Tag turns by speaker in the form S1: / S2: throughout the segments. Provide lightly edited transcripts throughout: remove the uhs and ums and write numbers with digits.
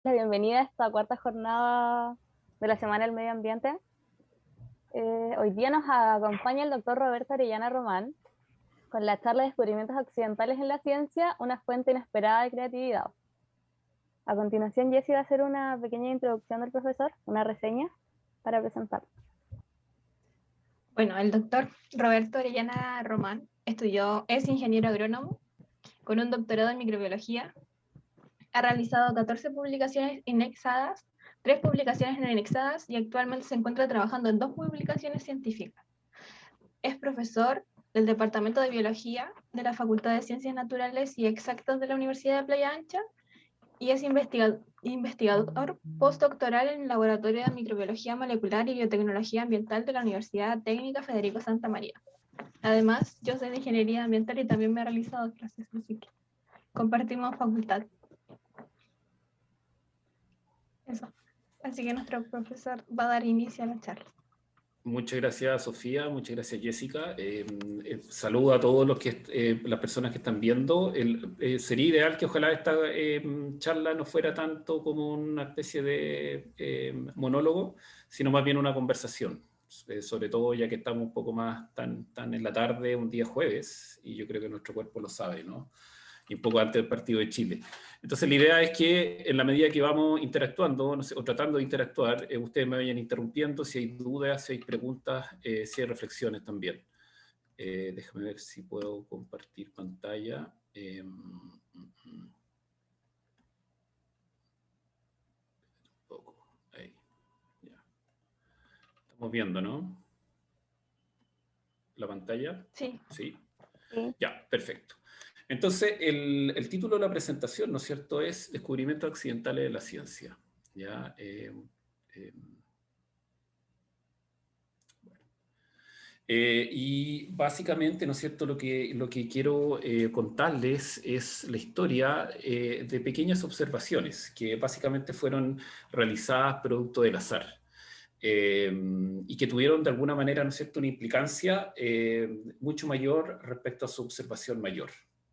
S1: La bienvenida a esta cuarta jornada de la Semana del Medio Ambiente. Hoy día nos acompaña el doctor Roberto Orellana Román con la charla Descubrimientos Occidentales en la Ciencia, una fuente inesperada de creatividad. A continuación, Jessy va a hacer una pequeña introducción del profesor, una reseña para presentar.
S2: Bueno, el doctor Roberto Orellana Román es ingeniero agrónomo con un doctorado en microbiología. Ha realizado 14 publicaciones indexadas, 3 publicaciones no indexadas y actualmente se encuentra trabajando en 2 publicaciones científicas. Es profesor del Departamento de Biología de la Facultad de Ciencias Naturales y Exactas de la Universidad de Playa Ancha y es investigador postdoctoral en el Laboratorio de Microbiología Molecular y Biotecnología Ambiental de la Universidad Técnica Federico Santa María. Además, yo soy de Ingeniería Ambiental y también me he realizado clases, así que compartimos facultad. Eso. Así que nuestro profesor va a dar inicio a la charla.
S3: Muchas gracias, Sofía. Muchas gracias, Jessica. Saludo a todos las personas que están viendo. Sería ideal que ojalá esta charla no fuera tanto como una especie de monólogo, sino más bien una conversación. Sobre todo ya que estamos un poco más tan en la tarde, un día jueves, y yo creo que nuestro cuerpo lo sabe, ¿no? Y un poco antes del partido de Chile. Entonces la idea es que en la medida que vamos interactuando, no sé, o tratando de interactuar, ustedes me vayan interrumpiendo si hay dudas, si hay preguntas, si hay reflexiones también. Déjame ver si puedo compartir pantalla. Un poco, ahí, ya. Estamos viendo, ¿no? ¿La pantalla?
S2: Sí.
S3: Sí.
S1: Sí.
S3: Ya, perfecto. Entonces, el título de la presentación, ¿no es cierto?, es Descubrimientos Accidentales de la Ciencia. ¿Ya? Y básicamente, ¿no es cierto?, lo que quiero contarles es la historia de pequeñas observaciones que básicamente fueron realizadas producto del azar. Y que tuvieron de alguna manera, ¿no es cierto?, una implicancia mucho mayor respecto a su observación mayor.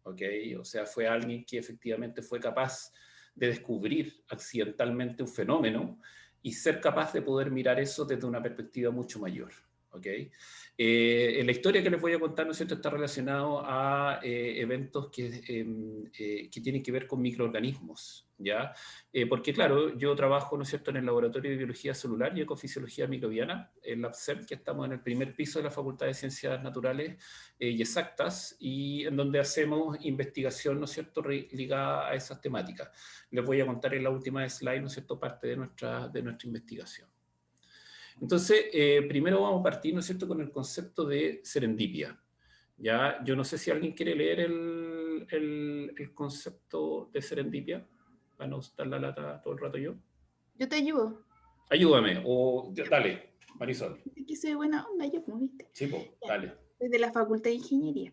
S3: ¿Okay? O sea, fue alguien que efectivamente fue capaz de descubrir accidentalmente un fenómeno y ser capaz de poder mirar eso desde una perspectiva mucho mayor. ¿Okay? La historia que les voy a contar, ¿no es cierto?, está relacionado a eventos que tienen que ver con microorganismos, ¿ya? Porque claro, yo trabajo, ¿no es cierto?, en el Laboratorio de Biología Celular y Ecofisiología Microbiana, en la LabCEP, que estamos en el primer piso de la Facultad de Ciencias Naturales y Exactas, y en donde hacemos investigación, ¿no es cierto?, ligada a esas temáticas. Les voy a contar en la última slide, ¿no es cierto?, parte de nuestra investigación. Entonces, primero vamos a partir, ¿no es cierto?, con el concepto de serendipia. ¿Ya? Yo no sé si alguien quiere leer el concepto de serendipia, para no estar la lata todo el rato yo.
S4: Yo te ayudo.
S3: Ayúdame, o dale, Marisol.
S4: Es que soy buena onda, yo, como viste.
S3: Sí, pues, dale.
S4: Desde la Facultad de Ingeniería.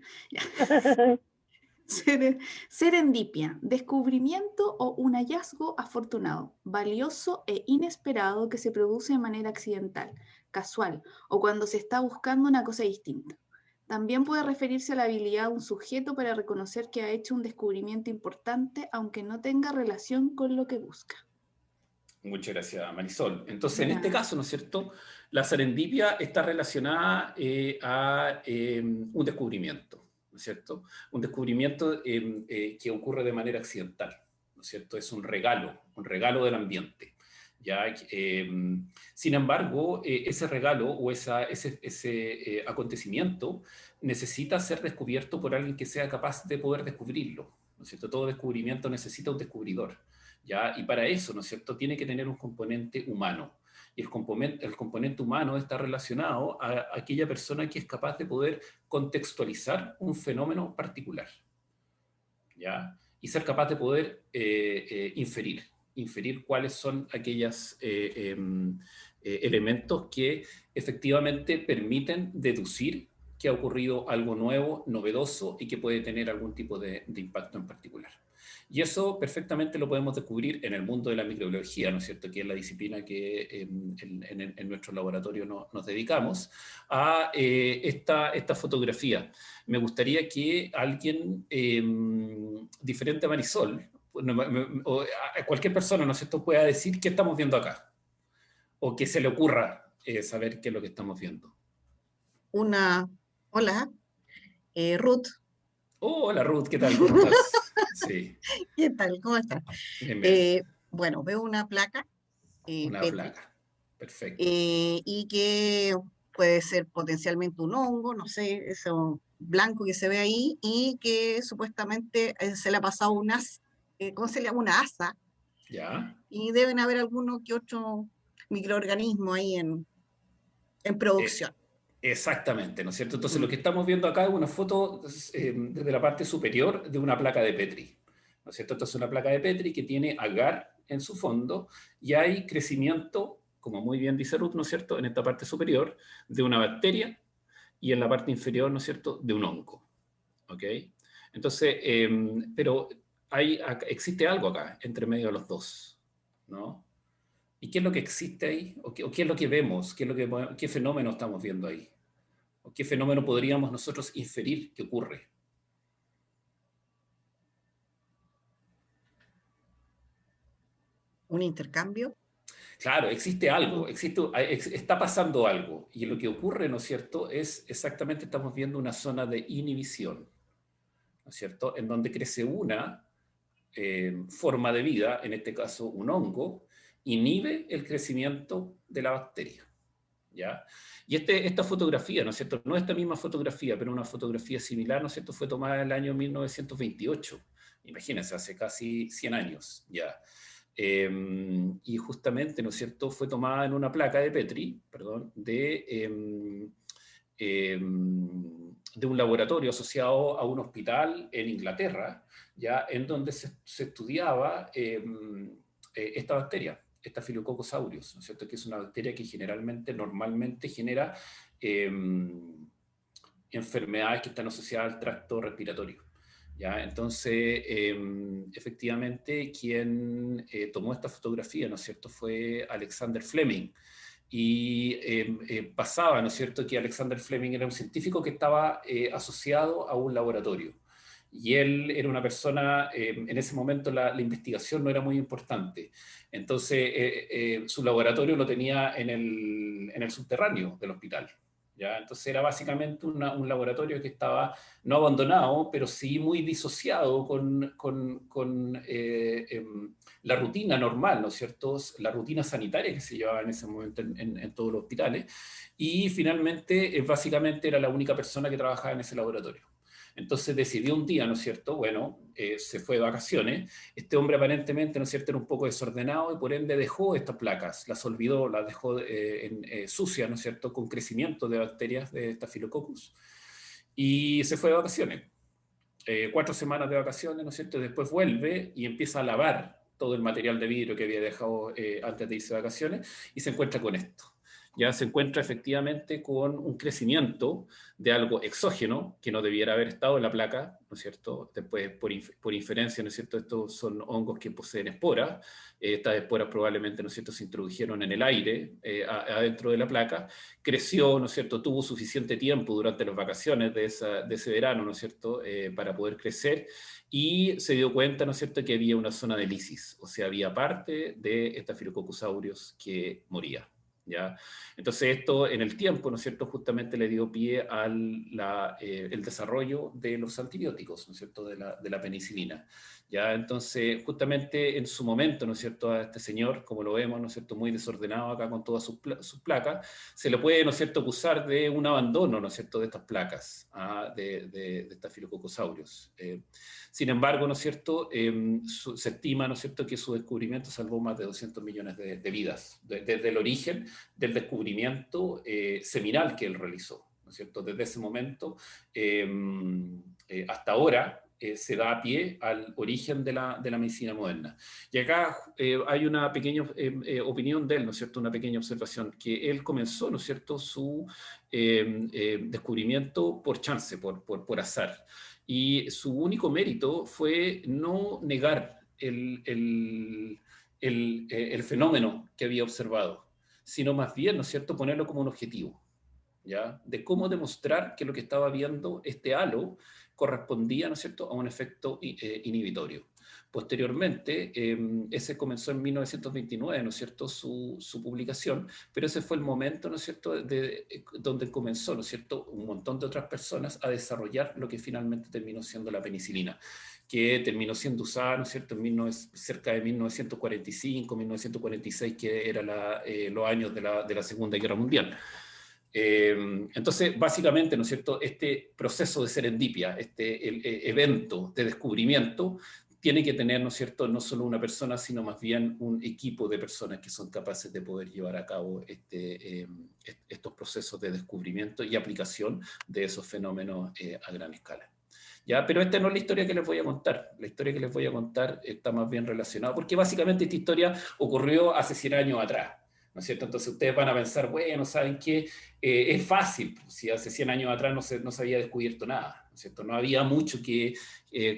S4: Serendipia, descubrimiento o un hallazgo afortunado, valioso e inesperado que se produce de manera accidental, casual o cuando se está buscando una cosa distinta. También puede referirse a la habilidad de un sujeto para reconocer que ha hecho un descubrimiento importante aunque no tenga relación con lo que busca.
S3: Muchas gracias, Marisol. Entonces, en este caso, ¿no es cierto?, la serendipia está relacionada a un descubrimiento, ¿no es cierto? Un descubrimiento que ocurre de manera accidental, ¿no es cierto? Es un regalo del ambiente. ¿Ya? Sin embargo, ese regalo o ese acontecimiento necesita ser descubierto por alguien que sea capaz de poder descubrirlo, ¿no es cierto? Todo descubrimiento necesita un descubridor. ¿Ya? Y para eso, ¿no es cierto?, tiene que tener un componente humano. Y el componente humano está relacionado a aquella persona que es capaz de poder contextualizar un fenómeno particular. ¿Ya? Y ser capaz de poder inferir cuáles son aquellos elementos que efectivamente permiten deducir que ha ocurrido algo nuevo, novedoso y que puede tener algún tipo de impacto en particular. Y eso perfectamente lo podemos descubrir en el mundo de la microbiología, ¿no es cierto?, que es la disciplina que en nuestro laboratorio nos dedicamos a esta fotografía. Me gustaría que alguien, diferente a Marisol, cualquier persona, ¿no es cierto?, pueda decir qué estamos viendo acá, o que se le ocurra saber qué es lo que estamos viendo.
S5: Hola, Ruth.
S3: Oh, hola Ruth, ¿qué tal? ¿Cómo estás? Sí.
S5: ¿Qué tal? ¿Cómo estás?
S3: Bien, bien.
S5: Bueno, veo una placa,
S3: Una
S5: Petri,
S3: placa. Perfecto.
S5: y que puede ser potencialmente un hongo, no sé, eso blanco que se ve ahí, y que supuestamente se le ha pasado ¿cómo se llama? Una asa,
S3: ¿Ya?
S5: y deben haber alguno que otro microorganismo ahí en
S3: Eh,
S5: producción.
S3: Exactamente, ¿no es cierto? Entonces lo
S5: Mm.
S3: que estamos viendo acá es una foto desde la parte superior de una placa de Petri, ¿no es cierto? Entonces una placa de Petri que tiene agar en su fondo y hay crecimiento, como muy bien dice Ruth, ¿no es cierto?, en esta parte superior de una bacteria y en la parte inferior, ¿no es cierto?, de un hongo, ¿ok? Entonces, pero existe algo acá, entre medio de los dos, ¿no? ¿Y qué es lo que existe ahí? ¿O qué es lo que vemos? ¿Qué fenómeno estamos viendo ahí? ¿O qué fenómeno podríamos nosotros inferir que ocurre?
S5: Un intercambio.
S3: Claro, existe algo,
S5: Mm.
S3: está pasando algo. Y lo que ocurre, ¿no es cierto?, es exactamente, estamos viendo una zona de inhibición, ¿no es cierto?, en donde crece una forma de vida, en este caso un hongo, inhibe el crecimiento de la bacteria. ¿Ya? Y esta fotografía, ¿no es cierto? No esta misma fotografía, pero una fotografía similar, ¿no es cierto?, fue tomada en el año 1928. Imagínense, hace casi 100 años ya. Y justamente, ¿no es cierto?, fue tomada en una placa de Petri, perdón, de un laboratorio asociado a un hospital en Inglaterra, ya, en donde se estudiaba esta bacteria, Staphylococcus aureus, ¿no es cierto?, que es una bacteria que normalmente genera enfermedades que están asociadas al tracto respiratorio. ¿Ya? Entonces, efectivamente, quien tomó esta fotografía, ¿no es cierto?, fue Alexander Fleming. Y pasaba, ¿no es cierto?, que Alexander Fleming era un científico que estaba asociado a un laboratorio. Y él era una persona, en ese momento la investigación no era muy importante. Entonces, su laboratorio lo tenía en el subterráneo del hospital. ¿Ya? Entonces era básicamente un laboratorio que estaba no abandonado, pero sí muy disociado con la rutina normal, ¿no es cierto?, la rutina sanitaria que se llevaba en ese momento en todos los hospitales, y finalmente básicamente era la única persona que trabajaba en ese laboratorio. Entonces decidió un día, ¿no es cierto?, bueno, se fue de vacaciones, este hombre aparentemente, ¿no es cierto?, era un poco desordenado y por ende dejó estas placas, las olvidó, las dejó sucias, ¿no es cierto?, con crecimiento de bacterias de Staphylococcus, y se fue de vacaciones. 4 semanas de vacaciones, ¿no es cierto?, después vuelve y empieza a lavar todo el material de vidrio que había dejado antes de irse de vacaciones y se encuentra con esto. Ya se encuentra efectivamente con un crecimiento de algo exógeno que no debiera haber estado en la placa, ¿no es cierto? Después, por inferencia, ¿no es cierto?, estos son hongos que poseen esporas. Estas esporas probablemente, ¿no es cierto?, se introdujeron en el aire, adentro de la placa, creció, ¿no es cierto?, tuvo suficiente tiempo durante las vacaciones de ese verano, ¿no es cierto?, para poder crecer, y se dio cuenta, ¿no es cierto?, que había una zona de lisis, o sea, había parte de Staphylococcus aureus que moría. ¿Ya? Entonces esto en el tiempo, ¿no es cierto?, justamente le dio pie al el desarrollo de los antibióticos, ¿no es cierto?, de la penicilina. ¿Ya? Entonces, justamente en su momento, ¿no es cierto?, a este señor, como lo vemos, ¿no es cierto?, muy desordenado acá con todas sus placas, se le puede, ¿no es cierto?, acusar de un abandono, ¿no es cierto?, de estas placas, de Staphylococcus aureus. Sin embargo, ¿no es cierto?, se estima, ¿no es cierto?, que su descubrimiento salvó más de 200 millones de vidas, desde el origen del descubrimiento seminal que él realizó, ¿no es cierto? Desde ese momento hasta ahora se da a pie al origen de la medicina moderna. Y acá hay una pequeña opinión de él, ¿no es cierto?, una pequeña observación, que él comenzó, ¿no es cierto?, su descubrimiento por chance, por azar. Y su único mérito fue no negar el fenómeno que había observado, sino más bien, ¿no es cierto?, ponerlo como un objetivo, ¿ya? De cómo demostrar que lo que estaba viendo este halo correspondía, ¿no es cierto?, a un efecto inhibitorio. Posteriormente, ese comenzó en 1929, ¿no es cierto?, su publicación, pero ese fue el momento, ¿no es cierto?, donde comenzó, ¿no es cierto?, un montón de otras personas a desarrollar lo que finalmente terminó siendo la penicilina, que terminó siendo usada, ¿no es cierto?, cerca de 1945, 1946, que eran los años de la Segunda Guerra Mundial. Entonces, básicamente, ¿no es cierto?, este proceso de serendipia, el evento de descubrimiento, tiene que tener, ¿no es cierto?, no solo una persona, sino más bien un equipo de personas que son capaces de poder llevar a cabo estos procesos de descubrimiento y aplicación de esos fenómenos a gran escala. ¿Ya? Pero esta no es la historia que les voy a contar. La historia que les voy a contar está más bien relacionada, porque básicamente esta historia ocurrió hace 100 años atrás, ¿no es cierto? Entonces ustedes van a pensar, bueno, ¿saben qué? Es fácil, si hace 100 años atrás no se había descubierto nada, ¿no es cierto? No había mucho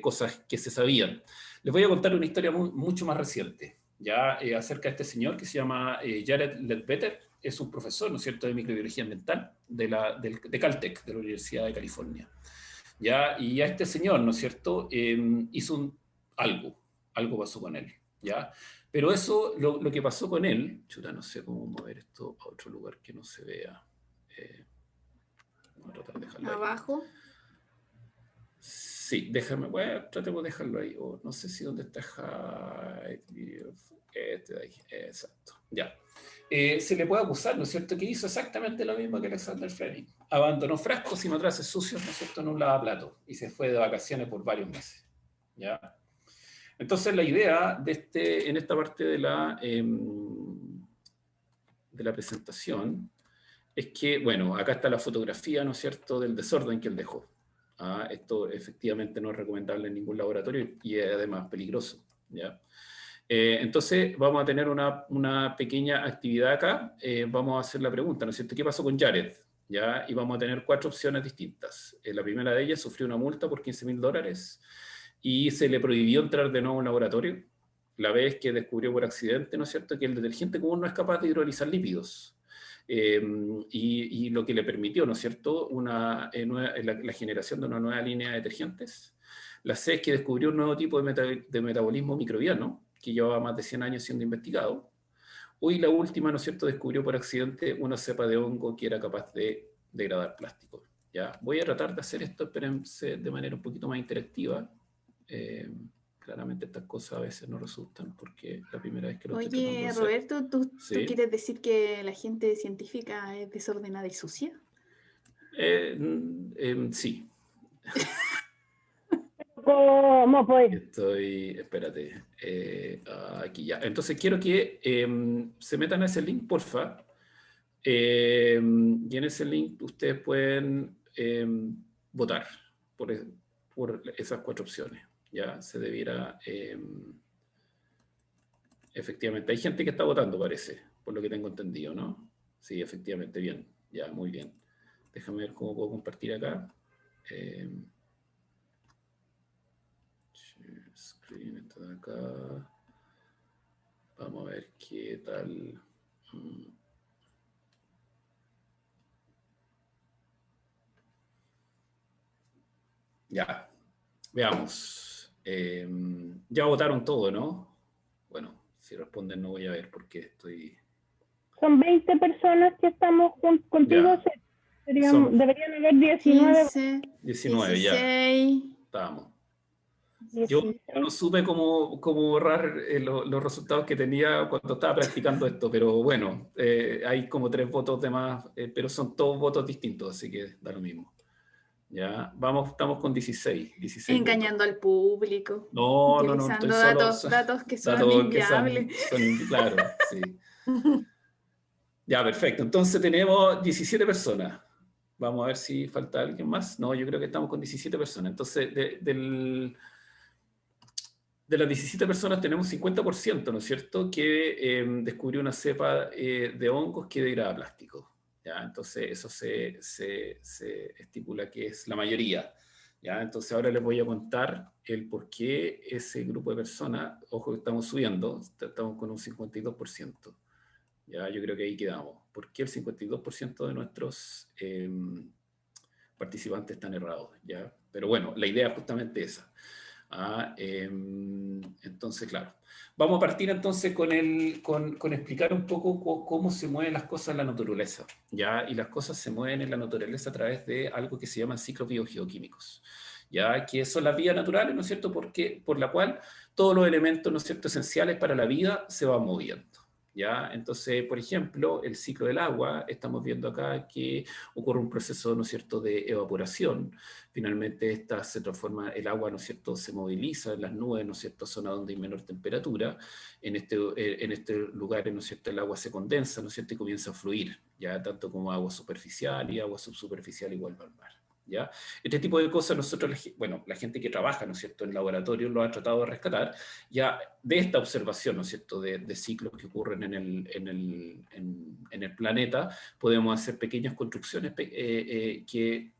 S3: cosas que se sabían. Les voy a contar una historia mucho más reciente, ya acerca de este señor que se llama Jared Ledbetter. Es un profesor, ¿no es cierto?, de microbiología ambiental de Caltech, de la Universidad de California. ¿Ya? Y a este señor, ¿no es cierto?, hizo algo pasó con él, ¿ya? Pero eso, lo que pasó con él, chuta, no sé cómo mover esto a otro lugar que no se vea. Voy a tratar de dejarlo ahí.
S4: Abajo.
S3: Sí, bueno, tratemos de dejarlo ahí. No sé si dónde está este de ahí, exacto, ya. Se le puede acusar, ¿no es cierto?, que hizo exactamente lo mismo que Alexander Fleming. Abandonó frascos y matraces sucios, ¿no es cierto?, en un lavaplatos y se fue de vacaciones por varios meses, ¿ya? Entonces la idea en esta parte de la presentación es que, bueno, acá está la fotografía, ¿no es cierto?, del desorden que él dejó. Esto efectivamente no es recomendable en ningún laboratorio y es además peligroso, ¿ya? Entonces vamos a tener una pequeña actividad acá. Vamos a hacer la pregunta, ¿no es cierto?, ¿qué pasó con Jared? ¿Ya? Y vamos a tener 4 opciones distintas. La primera de ellas, sufrió una multa por $15.000 y se le prohibió entrar de nuevo a un laboratorio, la vez que descubrió por accidente, ¿no es cierto?, que el detergente común no es capaz de hidrolizar lípidos. Y lo que le permitió, ¿no es cierto?, la generación de una nueva línea de detergentes. La C es que descubrió un nuevo tipo de metabolismo microbiano, que llevaba más de 100 años siendo investigado. Hoy la última, ¿no es cierto?, descubrió por accidente una cepa de hongo que era capaz de degradar plástico. ¿Ya? Voy a tratar de hacer esto, espérense, de manera un poquito más interactiva. Claramente estas cosas a veces no resultan porque la primera vez que lo estoy tratando de
S4: Oye,
S3: hacer.
S4: Roberto, ¿tú
S3: Sí.
S4: quieres decir que la gente científica es desordenada y sucia?
S3: Sí.
S1: ¿Cómo pues?
S3: Espérate, aquí ya. Entonces quiero que se metan a ese link, porfa. Y en ese link ustedes pueden votar por esas 4 opciones. Ya se debiera... efectivamente, hay gente que está votando, parece, por lo que tengo entendido, ¿no? Sí, efectivamente, bien. Ya, muy bien. Déjame ver cómo puedo compartir acá. Screen, esto de acá. Vamos a ver qué tal. Ya, veamos. Ya votaron todo, ¿no? Bueno, si responden no voy a ver porque estoy...
S1: Son 20 personas que estamos contigo.
S3: Ya.
S1: Deberían haber 19.
S4: 15,
S3: 19, ya.
S4: 16.
S3: Estábamos.
S1: 16.
S3: Yo no supe cómo borrar los resultados que tenía cuando estaba practicando esto, pero bueno, hay como 3 votos de más, pero son todos votos distintos, así que da lo mismo. Ya, estamos con 16
S4: Engañando
S3: votos.
S4: al público.
S3: No,
S4: Utilizando
S3: estoy solo...
S4: datos que son
S3: datos que
S4: inviables.
S3: claro, sí. Ya, perfecto. Entonces tenemos 17 personas. Vamos a ver si falta alguien más. No, yo creo que estamos con 17 personas. Entonces, de las 17 personas tenemos 50%, ¿no es cierto?, que descubrió una cepa de hongos que degrada plástico. ¿Ya? Entonces, eso se estipula que es la mayoría. ¿Ya? Entonces, ahora les voy a contar el por qué ese grupo de personas, ojo que estamos subiendo, estamos con un 52%. Ya, yo creo que ahí quedamos. ¿Por qué el 52% de nuestros participantes están errados? ¿Ya? Pero bueno, la idea es justamente esa. Entonces, claro. Vamos a partir entonces con explicar un poco cómo se mueven las cosas en la naturaleza, ¿ya? Y las cosas se mueven en la naturaleza a través de algo que se llaman ciclos biogeoquímicos, ¿ya? Que son las vías naturales, ¿no es cierto? Por la cual todos los elementos, ¿no es cierto?, esenciales para la vida se van moviendo, ¿ya? Entonces, por ejemplo, el ciclo del agua, estamos viendo acá que ocurre un proceso, ¿no es cierto?, de evaporación. Finalmente, esta se transforma, el agua, ¿no es cierto?, se moviliza en las nubes, ¿no es cierto?, zona donde hay menor temperatura. En este lugar, ¿no es cierto?, el agua se condensa, ¿no es cierto?, y comienza a fluir, ya tanto como agua superficial y agua subsuperficial y vuelve al mar. ¿Ya? Este tipo de cosas nosotros, bueno, la gente que trabaja, ¿no es cierto?, en laboratorio lo ha tratado de rescatar, ya de esta observación, ¿no es cierto?, de ciclos que ocurren en el planeta, podemos hacer pequeñas construcciones que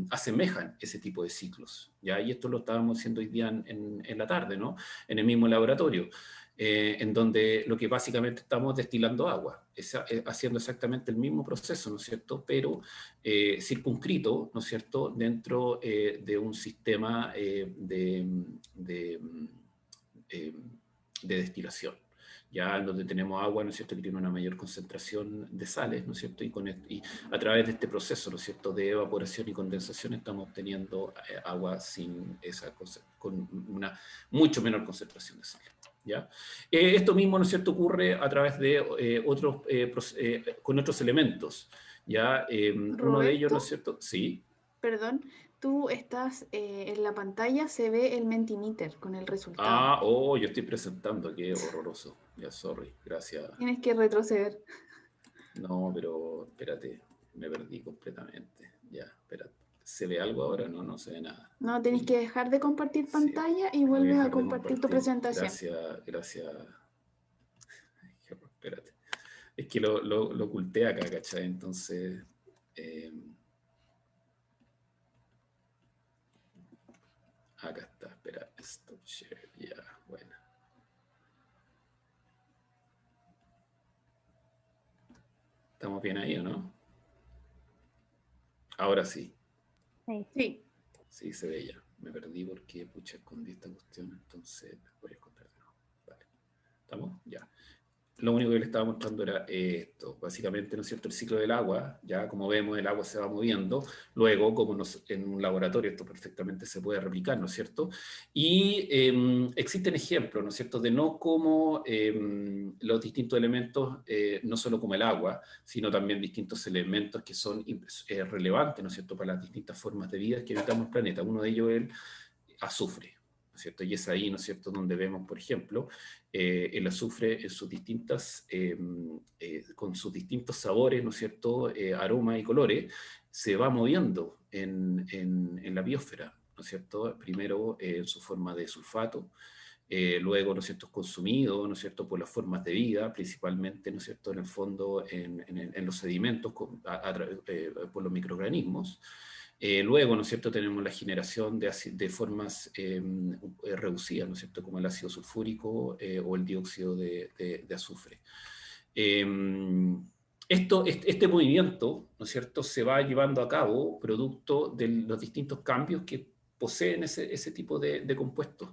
S3: asemejan ese tipo de ciclos, ¿ya? Y esto lo estábamos haciendo hoy día en la tarde, ¿no?, en el mismo laboratorio. En donde lo que básicamente estamos destilando agua, haciendo exactamente el mismo proceso, ¿no es cierto?, pero circunscrito, ¿no es cierto?, dentro de un sistema de destilación, ya donde tenemos agua, ¿no es cierto?, que tiene una mayor concentración de sales, ¿no es cierto?, y a través de este proceso, ¿no es cierto?, de evaporación y condensación estamos obteniendo agua sin esa cosa, con una mucho menor concentración de sales. ¿Ya? Esto mismo, ¿no es cierto?, ocurre a través de con otros elementos, ¿ya? Uno de ellos, ¿no es cierto? Sí.
S4: Perdón, tú estás en la pantalla, se ve el Mentimeter con el resultado.
S3: Yo estoy presentando, qué horroroso. Ya, sorry, gracias.
S4: Tienes que retroceder.
S3: No, pero espérate, me perdí completamente. Ya, espérate. ¿Se ve algo ahora? No, no se ve nada.
S4: No, tenés que dejar de compartir
S3: Sí,
S4: pantalla y
S3: voy a
S4: vuelves a
S3: dejar de
S4: compartir tu
S3: compartir.
S4: presentación.
S3: Gracias. Espérate. Es que lo oculté acá, ¿cachai? Entonces... acá está, espera, stop share, ya, bueno. ¿Estamos bien ahí o no? Ahora sí.
S4: Sí.
S3: Sí, se ve ya. Me perdí porque, pucha, escondí esta cuestión, entonces voy a encontrar de nuevo. Vale. ¿Estamos? Ya. Lo único que le estaba mostrando era esto, básicamente, ¿no es cierto?, el ciclo del agua, ya como vemos el agua se va moviendo, luego como en un laboratorio esto perfectamente se puede replicar, ¿no es cierto? Y existen ejemplos, ¿no es cierto?, de no cómo los distintos elementos, no solo como el agua, sino también distintos elementos que son relevantes, ¿no es cierto?, para las distintas formas de vida que habitamos el planeta. Uno de ellos es el azufre. ¿No es cierto? Y es ahí, ¿no es cierto?, donde vemos, por ejemplo, el azufre en sus con sus distintos sabores, ¿no es cierto?, aromas y colores, se va moviendo en la biosfera, ¿no es cierto? Primero en su forma de sulfato, luego, ¿no es cierto?, es consumido, ¿no es cierto?, por las formas de vida, principalmente, ¿no es cierto?, en el fondo, en los sedimentos, por los microorganismos. Luego, ¿no es cierto?, tenemos la generación de formas reducidas, ¿no es cierto?, como el ácido sulfúrico o el dióxido de azufre. Este movimiento, ¿no es cierto?, se va llevando a cabo producto de los distintos cambios que poseen ese tipo de compuestos.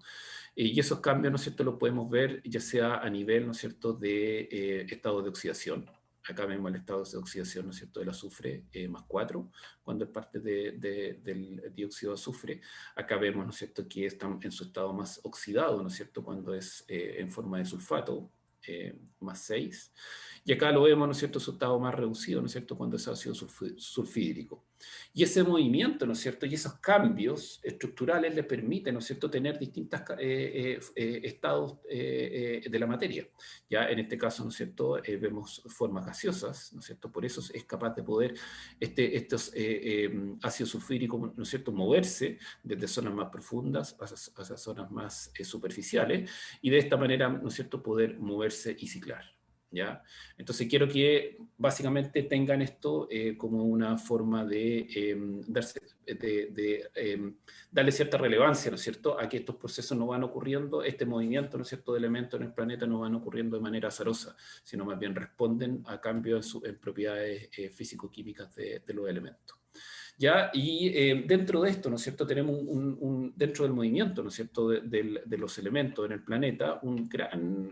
S3: Y esos cambios, ¿no es cierto?, los podemos ver ya sea a nivel, ¿no es cierto?, de estado de oxidación. Acá vemos el estado de oxidación, ¿no es cierto?, del azufre más 4, cuando es parte del dióxido de azufre. Acá vemos, ¿no es cierto?, que están en su estado más oxidado, ¿no es cierto?, cuando es en forma de sulfato, más 6. Y acá lo vemos, ¿no es cierto?, su estado más reducido, ¿no es cierto?, cuando es ácido sulfídrico. Y ese movimiento, ¿no es cierto?, y esos cambios estructurales les permiten, ¿no es cierto?, tener distintos estados de la materia. Ya en este caso, ¿no es cierto?, vemos formas gaseosas, ¿no es cierto?, por eso es capaz de poder estos ácidos sulfúricos, ¿no es cierto?, moverse desde zonas más profundas hacia zonas más superficiales, y de esta manera, ¿no es cierto?, poder moverse y ciclar. ¿Ya? Entonces quiero que básicamente tengan esto como una forma de darle cierta relevancia, ¿no es cierto?, a que estos procesos no van ocurriendo, este movimiento, ¿no es cierto?, de elementos en el planeta no van ocurriendo de manera azarosa, sino más bien responden a cambios en propiedades físico-químicas de los elementos. ¿Ya? Y dentro de esto, ¿no es cierto?, tenemos dentro del movimiento, ¿no es cierto?, de los elementos en el planeta, un gran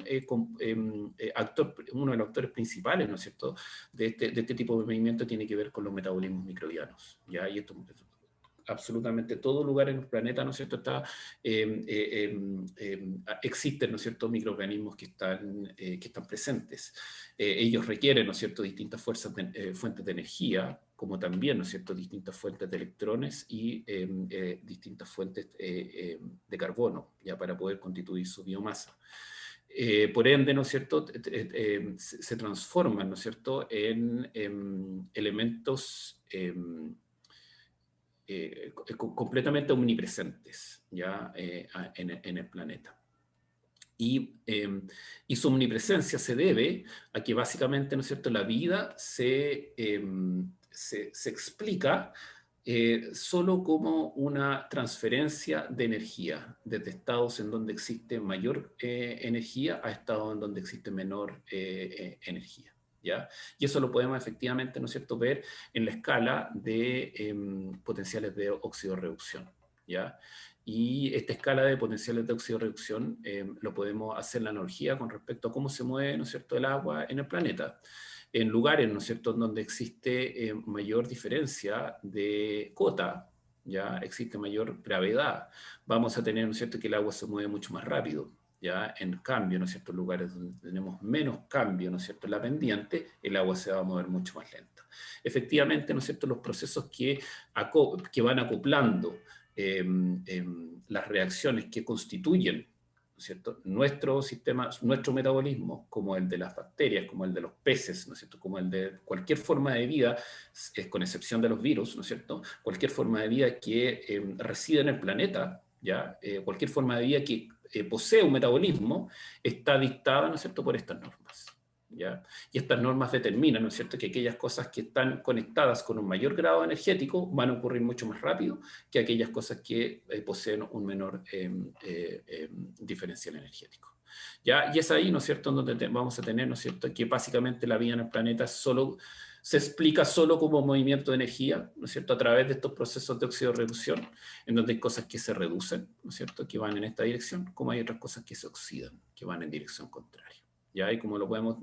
S3: actor, uno de los actores principales, ¿no es cierto?, de este tipo de movimiento tiene que ver con los metabolismos microbianos, ¿ya? Y esto absolutamente todo lugar en el planeta, ¿no es cierto?, existen, ¿no es cierto?, microorganismos que están presentes. Ellos requieren, ¿no es cierto?, distintas fuentes de energía, como también, ¿no es cierto?, distintas fuentes de electrones y distintas fuentes de carbono, ya para poder constituir su biomasa. Por ende, ¿no es cierto?, se transforman, ¿no es cierto?, en elementos completamente omnipresentes, ¿ya? En el planeta. Y su omnipresencia se debe a que básicamente, ¿no es cierto?, la vida se explica solo como una transferencia de energía, desde estados en donde existe mayor energía a estados en donde existe menor energía, ¿ya? Y eso lo podemos efectivamente, ¿no es cierto?, ver en la escala de potenciales de oxidorreducción, ¿ya? Y esta escala de potenciales de oxidorreducción lo podemos hacer la analogía con respecto a cómo se mueve, ¿no es cierto?, el agua en el planeta. En lugares, ¿no es cierto?, donde existe mayor diferencia de cota, ya existe mayor gravedad, vamos a tener, ¿no es cierto?, que el agua se mueve mucho más rápido. Ya, en cambio, ¿no es cierto?, en lugares donde tenemos menos cambio, ¿no es cierto?, en la pendiente, el agua se va a mover mucho más lenta. Efectivamente, ¿no es cierto?, los procesos que van acoplando las reacciones que constituyen, ¿no es cierto?, nuestro sistema, nuestro metabolismo, como el de las bacterias, como el de los peces, ¿no es cierto?, como el de cualquier forma de vida, con excepción de los virus, ¿no es cierto?, cualquier forma de vida que reside en el planeta, ¿ya? Cualquier forma de vida que posee un metabolismo está dictada, ¿no es cierto?, por estas normas, ¿ya? Y estas normas determinan, ¿no es cierto?, que aquellas cosas que están conectadas con un mayor grado energético van a ocurrir mucho más rápido que aquellas cosas que poseen un menor diferencial energético, ¿ya? Y es ahí, ¿no es cierto?, donde vamos a tener, ¿no es cierto?, que básicamente la vida en el planeta se explica solo como movimiento de energía, ¿no es cierto?, a través de estos procesos de oxidorreducción, en donde hay cosas que se reducen, ¿no es cierto?, que van en esta dirección, como hay otras cosas que se oxidan, que van en dirección contraria. ¿Ya? Y como no podemos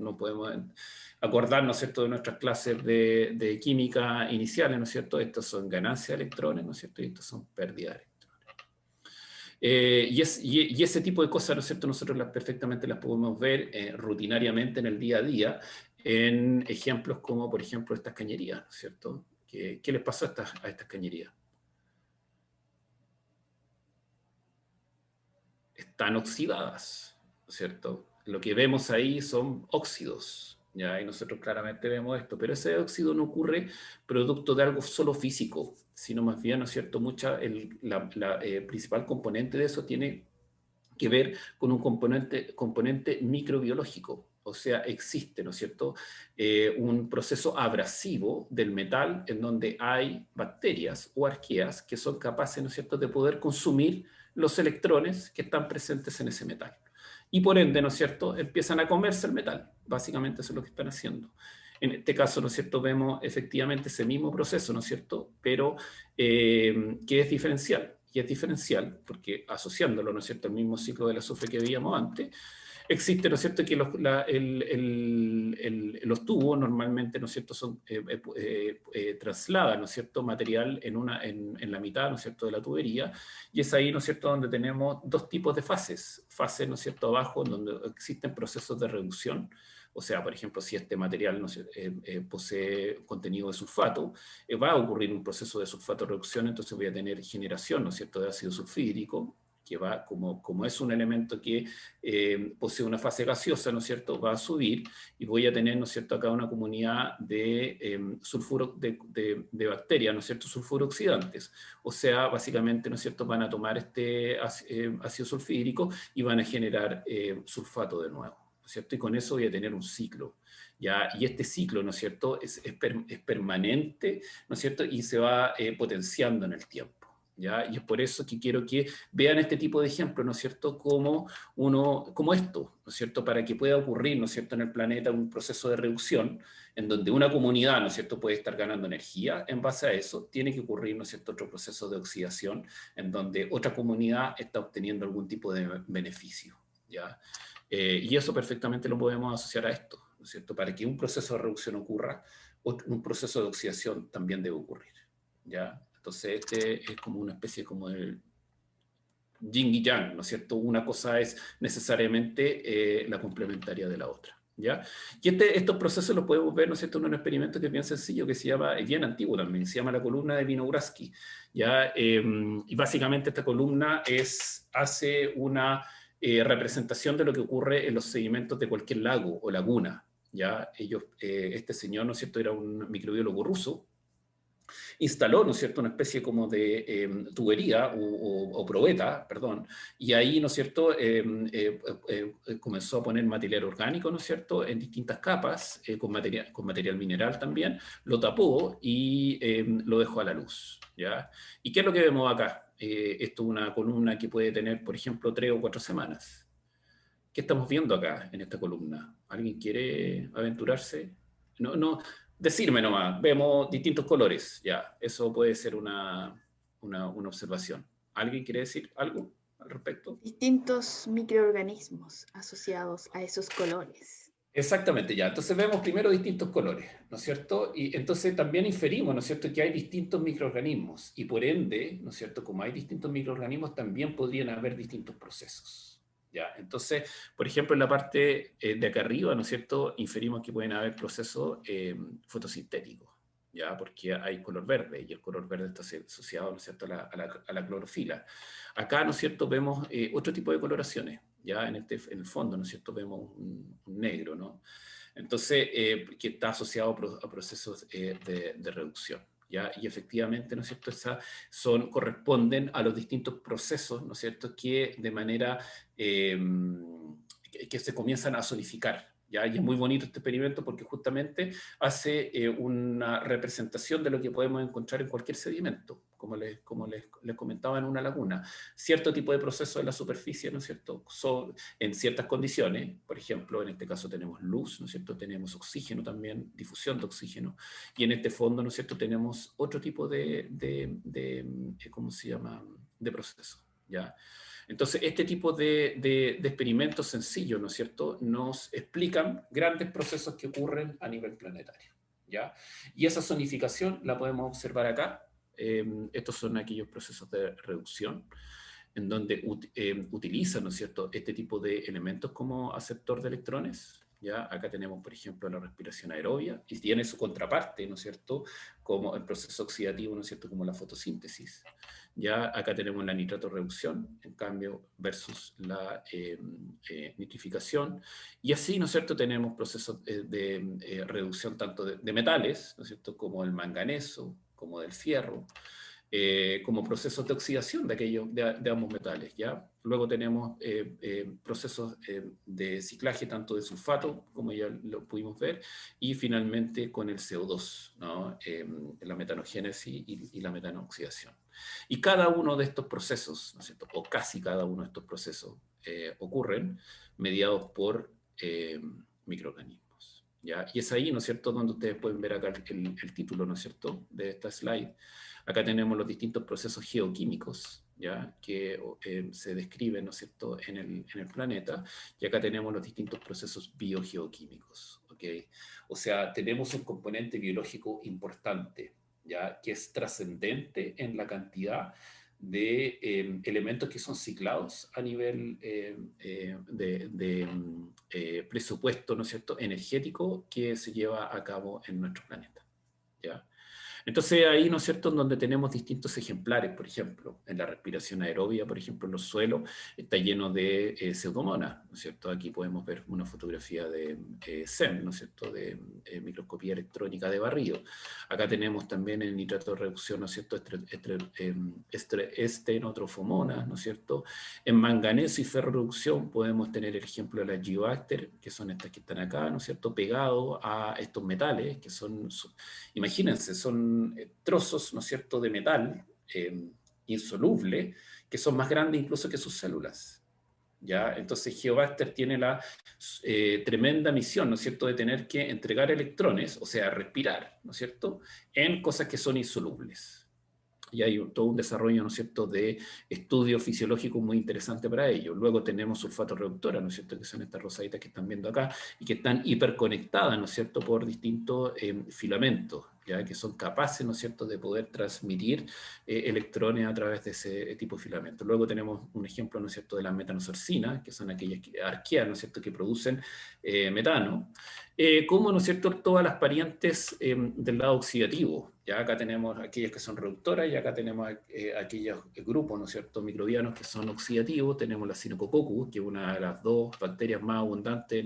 S3: acordar, ¿no es cierto?, de nuestras clases de química iniciales, ¿no es cierto?, estos son ganancias de electrones, ¿no es cierto?, y estos son pérdidas de electrones. Y ese tipo de cosas, ¿no es cierto?, nosotros perfectamente las podemos ver rutinariamente en el día a día, en ejemplos como, por ejemplo, estas cañerías, ¿no es cierto? ¿Qué les pasó a estas cañerías? Están oxidadas, ¿no es cierto? Lo que vemos ahí son óxidos, ¿ya? Y nosotros claramente vemos esto, pero ese óxido no ocurre producto de algo solo físico, sino más bien, ¿no es cierto?, la principal componente de eso tiene que ver con un componente microbiológico. O sea, existe, ¿no es cierto?, un proceso abrasivo del metal en donde hay bacterias o arqueas que son capaces, ¿no es cierto?, de poder consumir los electrones que están presentes en ese metal. Y por ende, ¿no es cierto?, empiezan a comerse el metal. Básicamente eso es lo que están haciendo. En este caso, ¿no es cierto?, vemos efectivamente ese mismo proceso, ¿no es cierto?, pero que es diferencial. Y es diferencial porque asociándolo, ¿no es cierto?, al mismo ciclo del azufre que veíamos antes, existe, ¿no es cierto?, que los tubos normalmente, ¿no es cierto?, trasladan, ¿no es cierto?, material en la mitad, ¿no es cierto?, de la tubería, y es ahí, ¿no es cierto?, donde tenemos dos tipos de fases. Fases, ¿no es cierto?, abajo, donde existen procesos de reducción. O sea, por ejemplo, si este material, ¿no sé, posee contenido de sulfato, va a ocurrir un proceso de sulfato-reducción, entonces voy a tener generación, ¿no es cierto?, de ácido sulfídrico, que va, como es un elemento que posee una fase gaseosa, ¿no es cierto?, va a subir, y voy a tener, ¿no es cierto?, acá una comunidad de de bacterias, ¿no es cierto?, sulfuro-oxidantes. O sea, básicamente, ¿no es cierto?, van a tomar este ácido sulfídrico y van a generar sulfato de nuevo, ¿no es cierto? Y con eso voy a tener un ciclo, ¿ya? Y este ciclo, ¿no es cierto?, es permanente, ¿no es cierto?, y se va potenciando en el tiempo, ¿ya? Y es por eso que quiero que vean este tipo de ejemplos, ¿no es cierto?, como esto, ¿no es cierto?, para que pueda ocurrir, ¿no es cierto?, en el planeta un proceso de reducción en donde una comunidad, ¿no es cierto?, puede estar ganando energía. En base a eso tiene que ocurrir, ¿no es cierto?, otro proceso de oxidación en donde otra comunidad está obteniendo algún tipo de beneficio, ¿ya? Y eso perfectamente lo podemos asociar a esto, ¿no es cierto?, para que un proceso de reducción ocurra, un proceso de oxidación también debe ocurrir, ¿ya? Entonces, este es como una especie como de yin y yang, ¿no es cierto? Una cosa es necesariamente la complementaria de la otra, ¿ya? Y estos procesos los podemos ver, ¿no es cierto?, en un experimento que es bien sencillo, que se llama, es bien antiguo también, se llama la columna de Winogradsky, ¿ya? Y básicamente esta columna hace una representación de lo que ocurre en los sedimentos de cualquier lago o laguna, ¿ya? Este señor, ¿no es cierto?, era un microbiólogo ruso, instaló, ¿no es cierto?, una especie como de tubería o probeta, perdón, y ahí, ¿no es cierto?, comenzó a poner material orgánico, ¿no es cierto?, en distintas capas, con material mineral también, lo tapó y lo dejó a la luz, ¿ya? ¿Y qué es lo que vemos acá? Esto es una columna que puede tener, por ejemplo, 3 o 4 semanas. ¿Qué estamos viendo acá en esta columna? ¿Alguien quiere aventurarse? No, decirme nomás, vemos distintos colores, ya, eso puede ser una observación. ¿Alguien quiere decir algo al respecto?
S4: Distintos microorganismos asociados a esos colores.
S3: Exactamente, ya. Entonces vemos primero distintos colores, ¿no es cierto? Y entonces también inferimos, ¿no es cierto?, que hay distintos microorganismos y por ende, ¿no es cierto?, como hay distintos microorganismos, también podrían haber distintos procesos. ¿Ya? Entonces, por ejemplo, en la parte de acá arriba, ¿no es cierto?, inferimos que pueden haber procesos fotosintéticos, ¿ya? Porque hay color verde y el color verde está asociado, ¿no es cierto?, a la clorofila. Acá, ¿no es cierto?, vemos otro tipo de coloraciones, ¿ya? En el fondo, ¿no es cierto?, vemos un negro, ¿no? Entonces, que está asociado a procesos de reducción. ¿Ya? Y efectivamente, ¿no es cierto?, corresponden a los distintos procesos, ¿no es cierto?, que de manera que se comienzan a zonificar. ¿Ya? Y es muy bonito este experimento porque justamente hace una representación de lo que podemos encontrar en cualquier sedimento, como les comentaba, en una laguna. Cierto tipo de procesos en la superficie, ¿no es cierto?, en ciertas condiciones, por ejemplo, en este caso tenemos luz, ¿no es cierto?, tenemos oxígeno también, difusión de oxígeno, y en este fondo, ¿no es cierto?, tenemos otro tipo ¿cómo se llama?, de proceso, ¿ya? Entonces, este tipo de experimentos sencillos, ¿no es cierto?, nos explican grandes procesos que ocurren a nivel planetario, ¿ya? Y esa zonificación la podemos observar acá. Estos son aquellos procesos de reducción en donde utilizan, ¿no es cierto?, este tipo de elementos como aceptor de electrones. ¿Ya? Acá tenemos, por ejemplo, la respiración aerobia y tiene su contraparte, ¿no es cierto?, como el proceso oxidativo, ¿no es cierto?, como la fotosíntesis. Ya acá tenemos la nitratorreducción, en cambio, versus la nitrificación. Y así, ¿no es cierto?, tenemos procesos de reducción tanto de metales, ¿no es cierto?, como el manganeso, como del fierro, como procesos de oxidación de ambos metales, ¿ya? Luego tenemos procesos de ciclaje tanto de sulfato, como ya lo pudimos ver, y finalmente con el CO2, ¿no?, la metanogénesis y la metanoxidación. Y cada uno de estos procesos, ¿no es cierto?, o casi cada uno de estos procesos ocurren mediados por microorganismos, ¿ya? Y es ahí, ¿no es cierto?, donde ustedes pueden ver acá el título, ¿no es cierto?, de esta slide. Acá tenemos los distintos procesos geoquímicos, ¿ya?, que se describen, ¿no es cierto?, en el planeta, y acá tenemos los distintos procesos biogeoquímicos, ¿ok? O sea, tenemos un componente biológico importante, ¿ya?, que es trascendente en la cantidad de elementos que son ciclados a nivel de presupuesto, ¿no es cierto?, energético que se lleva a cabo en nuestro planeta, ¿ya? Entonces ahí, ¿no es cierto?, en donde tenemos distintos ejemplares, por ejemplo, en la respiración aerobia, por ejemplo, en los suelos, está lleno de pseudomonas, ¿no es cierto? Aquí podemos ver una fotografía de SEM, ¿no es cierto?, de microscopía electrónica de barrido. Acá tenemos también en nitrato de reducción, ¿no es cierto?, estenotrofomonas, ¿no es cierto? En manganeso y ferroreducción podemos tener el ejemplo de la Geobacter, que son estas que están acá, ¿no es cierto?, pegado a estos metales, que son, imagínense, son trozos, ¿no es cierto?, de metal, insolubles que son más grandes incluso que sus células. ¿Ya? Entonces GeoVaster tiene la tremenda misión, ¿no es cierto?, de tener que entregar electrones, o sea, respirar, ¿no es cierto?, en cosas que son insolubles. Y hay todo un desarrollo, ¿no es cierto?, de estudio fisiológico muy interesante para ello. Luego tenemos sulfato-reductoras, ¿no es cierto?, que son estas rosaditas que están viendo acá y que están hiperconectadas, ¿no es cierto?, por distintos filamentos, ¿ya?, que son capaces, ¿no es cierto?, de poder transmitir electrones a través de ese tipo de filamentos. Luego tenemos un ejemplo, ¿no es cierto?, de las metanoxorcinas, que son aquellas arqueas, ¿no es cierto?, que producen metano, como, ¿no es cierto?, todas las variantes del lado oxidativo. Ya acá tenemos aquellas que son reductoras y acá tenemos aquellos grupos, ¿no es cierto?, microbianos que son oxidativos. Tenemos la Staphylococcus, que es una de las dos bacterias más abundantes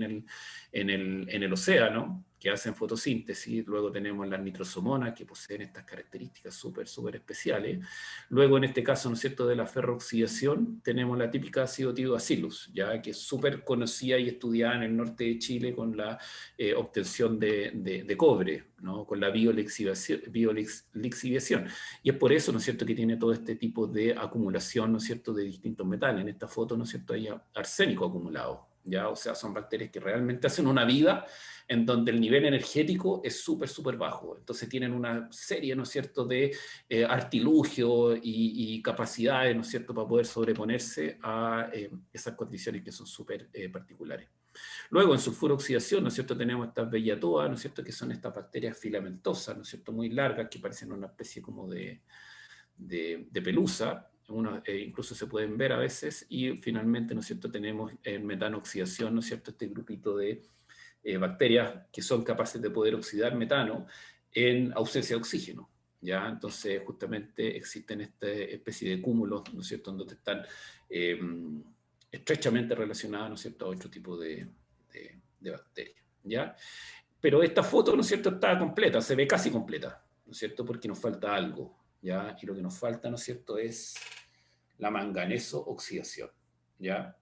S3: en el océano, que hacen fotosíntesis. Luego tenemos las nitrosomonas, que poseen estas características súper especiales. Luego, en este caso, ¿no es cierto?, de la ferrooxidación, tenemos la típica Acidotibacillus, ya que es súper conocida y estudiada en el norte de Chile con la obtención de cobre, ¿no?, con la biolixiviación. Y es por eso, ¿no es cierto?, que tiene todo este tipo de acumulación, ¿no es cierto?, de distintos metales. En esta foto, ¿no es cierto?, hay arsénico acumulado, ¿ya? O sea, son bacterias que realmente hacen una vida en donde el nivel energético es súper bajo. Entonces tienen una serie, ¿no es cierto?, de artilugios y capacidades, ¿no es cierto?, para poder sobreponerse a esas condiciones que son súper particulares. Luego, en sulfuro-oxidación, ¿no es cierto?, tenemos estas bellatoas, ¿no es cierto?, que son estas bacterias filamentosas, ¿no es cierto?, muy largas, que parecen una especie como de pelusa. Incluso se pueden ver a veces. Y finalmente, ¿no es cierto?, tenemos en metanoxidación, ¿no es cierto?, este grupito de bacterias que son capaces de poder oxidar metano en ausencia de oxígeno, ¿ya? Entonces, justamente existen esta especie de cúmulos, ¿no es cierto?, donde están estrechamente relacionadas, ¿no es cierto?, a otro tipo de bacterias, ¿ya? Pero esta foto, ¿no es cierto?, está completa, se ve casi completa, ¿no es cierto?, porque nos falta algo, ¿ya? Y lo que nos falta, ¿no es cierto?, es la manganeso oxidación, ¿ya?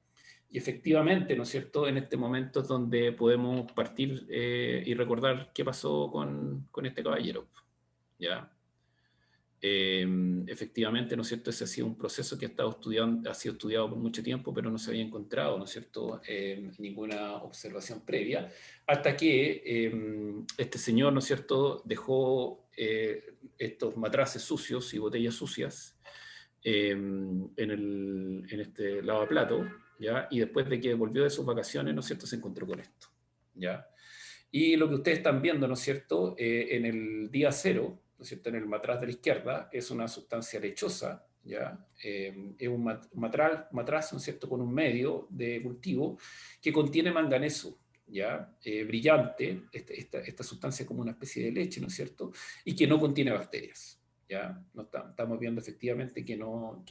S3: Y efectivamente, ¿no es cierto?, en este momento es donde podemos partir y recordar qué pasó con este caballero, ¿ya? Efectivamente, ¿no es cierto?, ese ha sido un proceso que ha sido estudiado por mucho tiempo, pero no se había encontrado, ¿no es cierto?, ninguna observación previa, hasta que este señor, ¿no es cierto?, dejó estos matraces sucios y botellas sucias en este lavaplato, ¿ya? Y después de que volvió de sus vacaciones, ¿no es cierto?, se encontró con esto, ¿ya? Y lo que ustedes están viendo, ¿no es cierto?, en el día cero, ¿no es cierto?, en el matraz de la izquierda, es una sustancia lechosa, ¿ya? Es un matraz, ¿no es cierto?, con un medio de cultivo que contiene manganeso, ¿ya? Brillante, esta sustancia como una especie de leche, ¿no es cierto?, y que no contiene bacterias, ¿ya? No estamos viendo efectivamente que no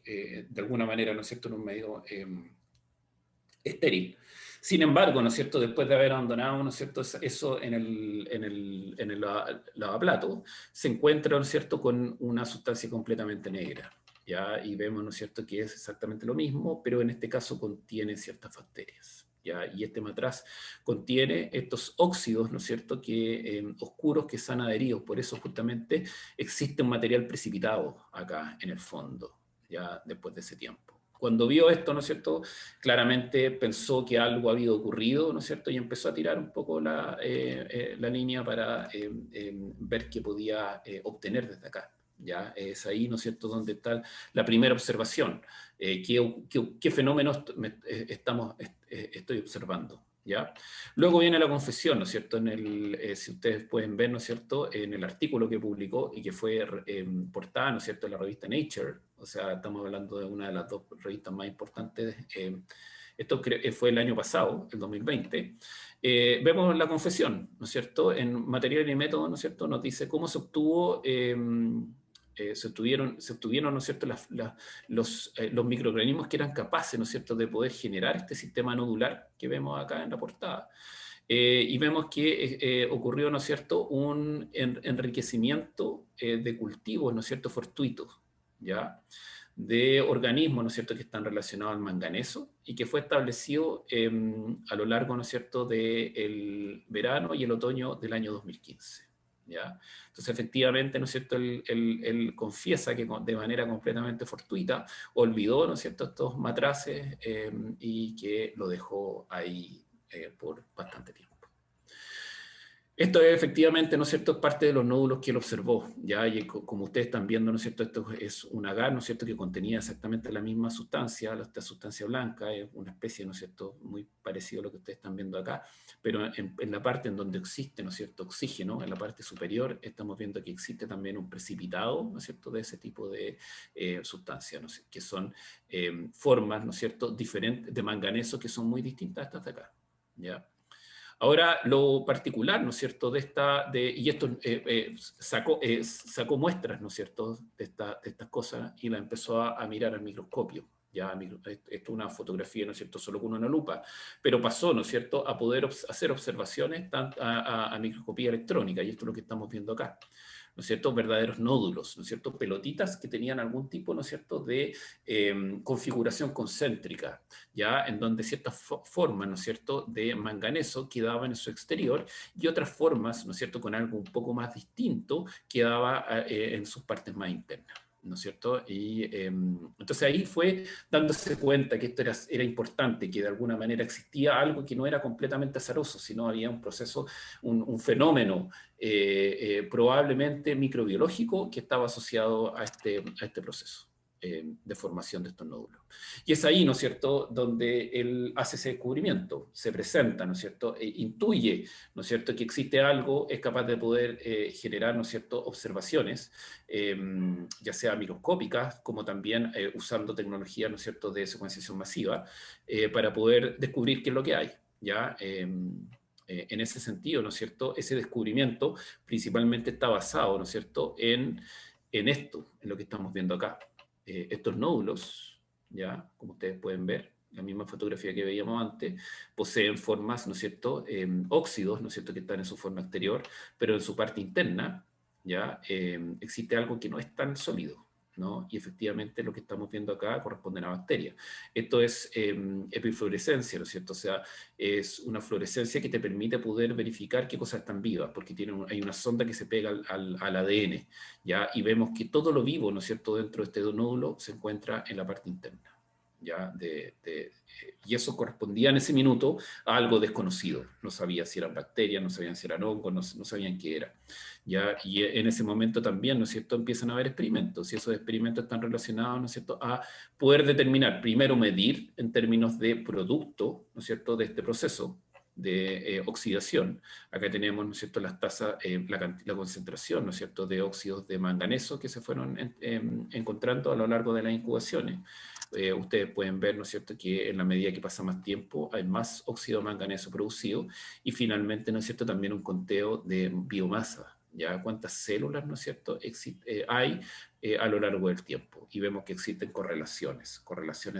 S3: de alguna manera, ¿no es cierto?, en un medio estéril. Sin embargo, ¿no es cierto?, después de haber abandonado, ¿no es cierto?, eso en el lavaplato, se encuentra, ¿no es cierto?, con una sustancia completamente negra, ¿ya? Y vemos, ¿no es cierto?, que es exactamente lo mismo, pero en este caso contiene ciertas bacterias, ¿ya? Y este matraz contiene estos óxidos, ¿no es cierto?, oscuros que están adheridos. Por eso justamente existe un material precipitado acá en el fondo, ya después de ese tiempo. Cuando vio esto, ¿no es cierto?, claramente pensó que algo había ocurrido, ¿no es cierto?, y empezó a tirar un poco la línea para ver qué podía obtener desde acá. ¿Ya? Es ahí, ¿no es cierto?, donde está la primera observación. ¿Qué fenómenos estoy observando? ¿Ya? Luego viene la confesión, ¿no es cierto?, si ustedes pueden ver, ¿no es cierto?, en el artículo que publicó y que fue portada, ¿no es cierto?, en la revista Nature. O sea, estamos hablando de una de las dos revistas más importantes. Esto fue el año pasado, el 2020. Vemos la confesión, ¿no es cierto?, en material y método, ¿no es cierto?, nos dice cómo se obtuvo... se obtuvieron, ¿no es cierto?, los microorganismos que eran capaces, ¿no es cierto?, de poder generar este sistema nodular que vemos acá en la portada. Y vemos que ocurrió, ¿no es cierto?, un enriquecimiento de cultivos, ¿no es cierto?, fortuitos, ¿ya?, de organismos, ¿no es cierto?, que están relacionados al manganeso y que fue establecido a lo largo, ¿no es cierto?, del verano y el otoño del año 2015. ¿ya? Entonces, efectivamente, ¿no es cierto?, él confiesa que de manera completamente fortuita olvidó, ¿no es cierto?, estos matraces y que lo dejó ahí por bastante tiempo. Esto es efectivamente, ¿no es cierto?, parte de los nódulos que él observó, ¿ya? Y como ustedes están viendo, ¿no es cierto?, esto es un agar, ¿no es cierto?, que contenía exactamente la misma sustancia, esta sustancia blanca, es una especie, ¿no es cierto?, muy parecido a lo que ustedes están viendo acá, pero en la parte en donde existe, ¿no es cierto?, oxígeno, en la parte superior, estamos viendo que existe también un precipitado, ¿no es cierto?, de ese tipo de sustancias, ¿no? Que son formas, ¿no es cierto?, diferentes de manganeso que son muy distintas a estas de acá, ¿ya? Ahora, lo particular, ¿no es cierto?, y esto sacó muestras, ¿no es cierto?, de estas cosas y la empezó a mirar al microscopio. Ya, esto es una fotografía, ¿no es cierto?, solo con una lupa, pero pasó, ¿no es cierto?, a poder hacer observaciones a microscopía electrónica, y esto es lo que estamos viendo acá. ¿No es cierto?, verdaderos nódulos, ¿no es cierto?, pelotitas que tenían algún tipo, ¿no es cierto?, de configuración concéntrica, ¿ya?, en donde ciertas formas, ¿no es cierto?, de manganeso quedaban en su exterior y otras formas, ¿no es cierto?, con algo un poco más distinto quedaba en sus partes más internas, ¿no es cierto? Y entonces ahí fue dándose cuenta que esto era importante, que de alguna manera existía algo que no era completamente azaroso, sino había un proceso, un fenómeno probablemente microbiológico que estaba asociado a este proceso de formación de estos nódulos. Y es ahí, ¿no es cierto?, donde él hace ese descubrimiento, se presenta, ¿no es cierto?, intuye, ¿no es cierto?, que existe algo, es capaz de poder generar, ¿no es cierto?, observaciones, ya sea microscópicas, como también usando tecnología, ¿no es cierto?, de secuenciación masiva, para poder descubrir qué es lo que hay, ¿ya? En ese sentido, ¿no es cierto?, ese descubrimiento principalmente está basado, ¿no es cierto?, en esto, en lo que estamos viendo acá. Estos nódulos, ya, como ustedes pueden ver, la misma fotografía que veíamos antes, poseen formas, ¿no es cierto?, óxidos, ¿no es cierto?, que están en su forma exterior, pero en su parte interna, ya, existe algo que no es tan sólido, ¿no? Y efectivamente lo que estamos viendo acá corresponde a bacterias. Esto es epifluorescencia, ¿no es cierto? O sea, es una fluorescencia que te permite poder verificar qué cosas están vivas, porque hay una sonda que se pega al ADN, ¿ya? Y vemos que todo lo vivo, ¿no es cierto?, dentro de este nódulo se encuentra en la parte interna, ¿ya? Y eso correspondía en ese minuto a algo desconocido. No sabía si eran bacterias, no sabían si eran hongos, no sabían qué era, ¿ya? Y en ese momento también, ¿no es cierto?, empiezan a haber experimentos, y esos experimentos están relacionados, ¿no es cierto?, a poder determinar, primero medir en términos de producto, ¿no es cierto?, de este proceso de oxidación. Acá tenemos, ¿no es cierto?, las tasas, la concentración, ¿no es cierto?, de óxidos de manganeso que se fueron encontrando a lo largo de las incubaciones. Ustedes pueden ver, ¿no es cierto?, que en la medida que pasa más tiempo hay más óxido de manganeso producido, y finalmente, ¿no es cierto?, también un conteo de biomasa, ya cuántas células, ¿no es cierto?, hay a lo largo del tiempo, y vemos que existen correlaciones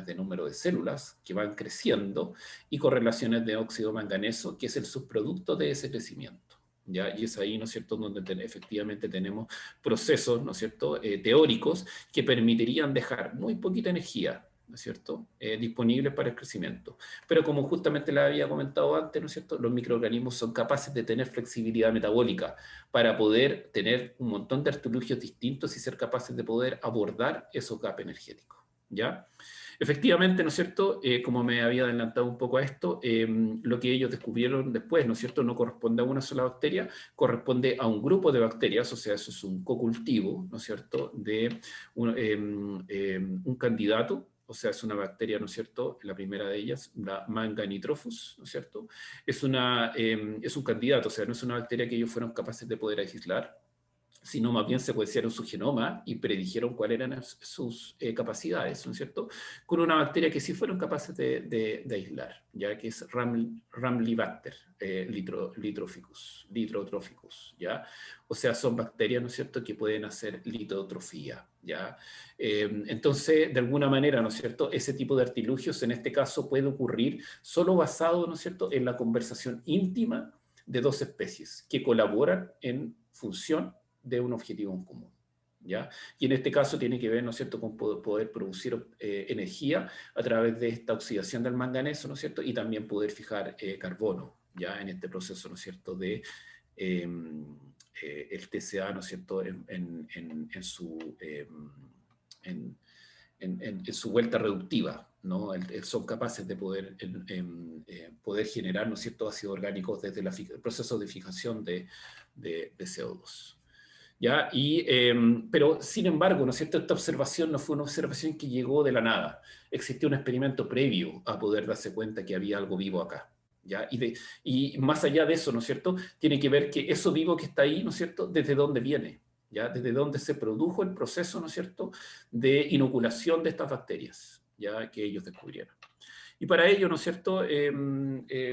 S3: de número de células que van creciendo y correlaciones de óxido de manganeso, que es el subproducto de ese crecimiento. ¿Ya? Y es ahí, ¿no es cierto?, donde efectivamente tenemos procesos, ¿no es cierto?, teóricos que permitirían dejar muy poquita energía, ¿no es cierto?, disponibles para el crecimiento. Pero como justamente les había comentado antes, ¿no es cierto?, los microorganismos son capaces de tener flexibilidad metabólica para poder tener un montón de artilugios distintos y ser capaces de poder abordar esos gaps energéticos, ¿ya? Efectivamente, ¿no es cierto?, como me había adelantado un poco a esto, lo que ellos descubrieron después, ¿no es cierto?, no corresponde a una sola bacteria, corresponde a un grupo de bacterias, o sea, eso es un cocultivo, ¿no es cierto?, de un candidato, o sea, es una bacteria, ¿no es cierto?, la primera de ellas, la Manganitrophus, ¿no es cierto?, es un candidato, o sea, no es una bacteria que ellos fueron capaces de poder aislar, sino más bien secuenciaron su genoma y predijeron cuáles eran sus capacidades, ¿no es cierto?, con una bacteria que sí fueron capaces de aislar, ya que es Ramlibacter litrotrophicus, ¿ya? O sea, son bacterias, ¿no es cierto?, que pueden hacer litotrofía, ¿ya? Entonces, de alguna manera, ¿no es cierto?, ese tipo de artilugios en este caso puede ocurrir solo basado, ¿no es cierto?, en la conversación íntima de dos especies que colaboran en función de un objetivo en común, ¿ya? Y en este caso tiene que ver, ¿no es cierto?, con poder producir energía a través de esta oxidación del manganeso, ¿no es cierto?, y también poder fijar carbono, ¿ya?, en este proceso, ¿no es cierto?, de el TCA, ¿no es cierto?, en su vuelta reductiva, ¿no? Son capaces de poder, poder generar, ¿no es cierto?, ácidos orgánicos desde el proceso de fijación de CO2. ¿Ya? Pero, sin embargo, ¿no es cierto?, esta observación no fue una observación que llegó de la nada. Existió un experimento previo a poder darse cuenta que había algo vivo acá. ¿Ya? Y más allá de eso, ¿no es cierto?, tiene que ver que eso vivo que está ahí, ¿no es cierto?, desde dónde viene, ¿ya? Desde dónde se produjo el proceso, ¿no es cierto?, de inoculación de estas bacterias, ¿ya?, que ellos descubrieron. Y para ello, ¿no es cierto?,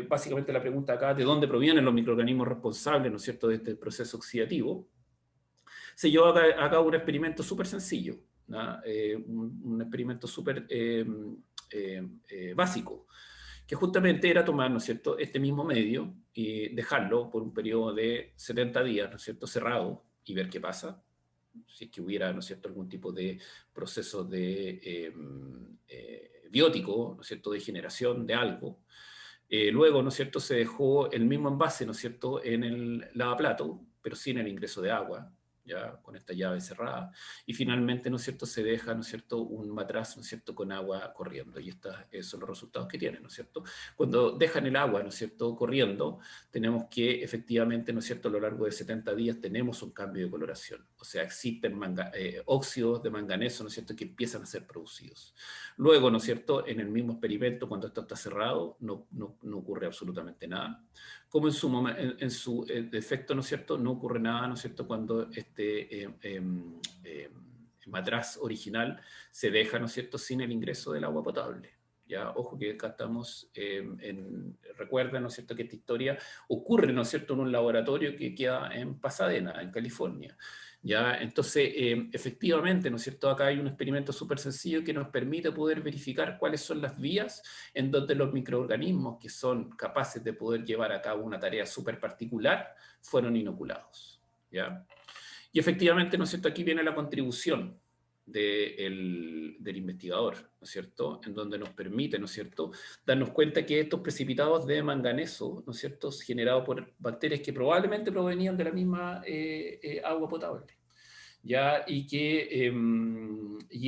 S3: básicamente la pregunta acá, ¿de dónde provienen los microorganismos responsables, ¿no es cierto?, de este proceso oxidativo? Se llevó a cabo un experimento súper sencillo, ¿no? Un experimento súper básico, que justamente era tomar, ¿no es cierto?, este mismo medio y dejarlo por un periodo de 70 días, ¿no es cierto?, cerrado, y ver qué pasa, si es que hubiera, ¿no es cierto?, algún tipo de proceso de biótico, ¿no es cierto?, de generación de algo. Luego, ¿no es cierto?, se dejó el mismo envase, ¿no es cierto?, en el lavaplato, pero sin el ingreso de agua, ya con esta llave cerrada, y finalmente, ¿no es cierto?, se deja, ¿no es cierto?, un matraz, ¿no es cierto?, con agua corriendo, y estos son los resultados que tienen, ¿no es cierto? Cuando dejan el agua, ¿no es cierto?, corriendo, tenemos que efectivamente, ¿no es cierto?, a lo largo de 70 días tenemos un cambio de coloración, o sea, existen óxidos de manganeso, ¿no es cierto?, que empiezan a ser producidos. Luego, ¿no es cierto?, en el mismo experimento, cuando esto está cerrado, no ocurre absolutamente nada. Como en su defecto, ¿no es cierto?, no ocurre nada, ¿no es cierto?, cuando este matraz original se deja, ¿no es cierto?, sin el ingreso del agua potable. Ya, ojo que acá estamos, recuerden, ¿no es cierto?, que esta historia ocurre, ¿no es cierto?, en un laboratorio que queda en Pasadena, en California. ¿Ya? Entonces, efectivamente, ¿no es cierto?, acá hay un experimento súper sencillo que nos permite poder verificar cuáles son las vías en donde los microorganismos que son capaces de poder llevar a cabo una tarea súper particular fueron inoculados. ¿Ya? Y efectivamente, ¿no es cierto?, aquí viene la contribución del investigador, ¿no es cierto?, en donde nos permite, ¿no es cierto?, darnos cuenta que estos precipitados de manganeso, ¿no es cierto?, generados por bacterias que probablemente provenían de la misma agua potable, ¿ya? Y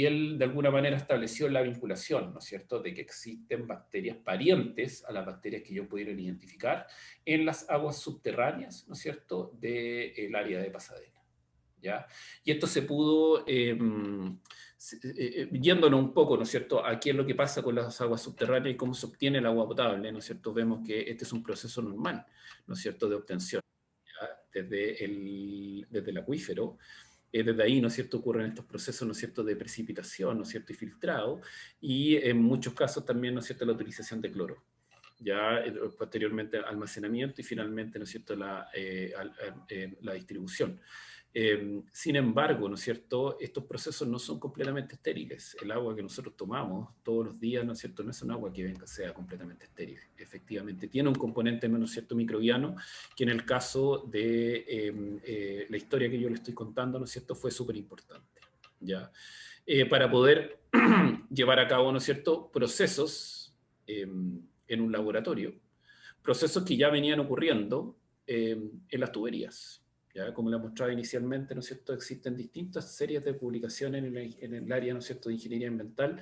S3: él de alguna manera estableció la vinculación, ¿no es cierto?, de que existen bacterias parientes a las bacterias que ellos pudieron identificar en las aguas subterráneas, ¿no es cierto?, del área de Pasadena. ¿Ya? Y esto se pudo, yéndonos un poco, ¿no es cierto?, a qué es lo que pasa con las aguas subterráneas y cómo se obtiene el agua potable, ¿no es cierto?, vemos que este es un proceso normal, ¿no es cierto?, de obtención, ¿ya? Desde el acuífero. Desde ahí, ¿no es cierto?, ocurren estos procesos, ¿no es cierto?, de precipitación, ¿no es cierto?, y filtrado, y en muchos casos también, ¿no es cierto?, la utilización de cloro. Ya posteriormente almacenamiento y finalmente, ¿no es cierto?, la distribución. Sin embargo, ¿no es cierto?, estos procesos no son completamente estériles. El agua que nosotros tomamos todos los días, ¿no es cierto?, no es un agua que sea completamente estéril. Efectivamente, tiene un componente, ¿no es cierto?, microbiano, que en el caso de la historia que yo le estoy contando, ¿no es cierto?, fue súper importante. ¿Ya? Para poder llevar a cabo, ¿no es cierto?, procesos en un laboratorio, procesos que ya venían ocurriendo en las tuberías. ¿Ya? Como le mostraba inicialmente, ¿no es cierto?, existen distintas series de publicaciones en el área, ¿no es cierto?, de ingeniería ambiental,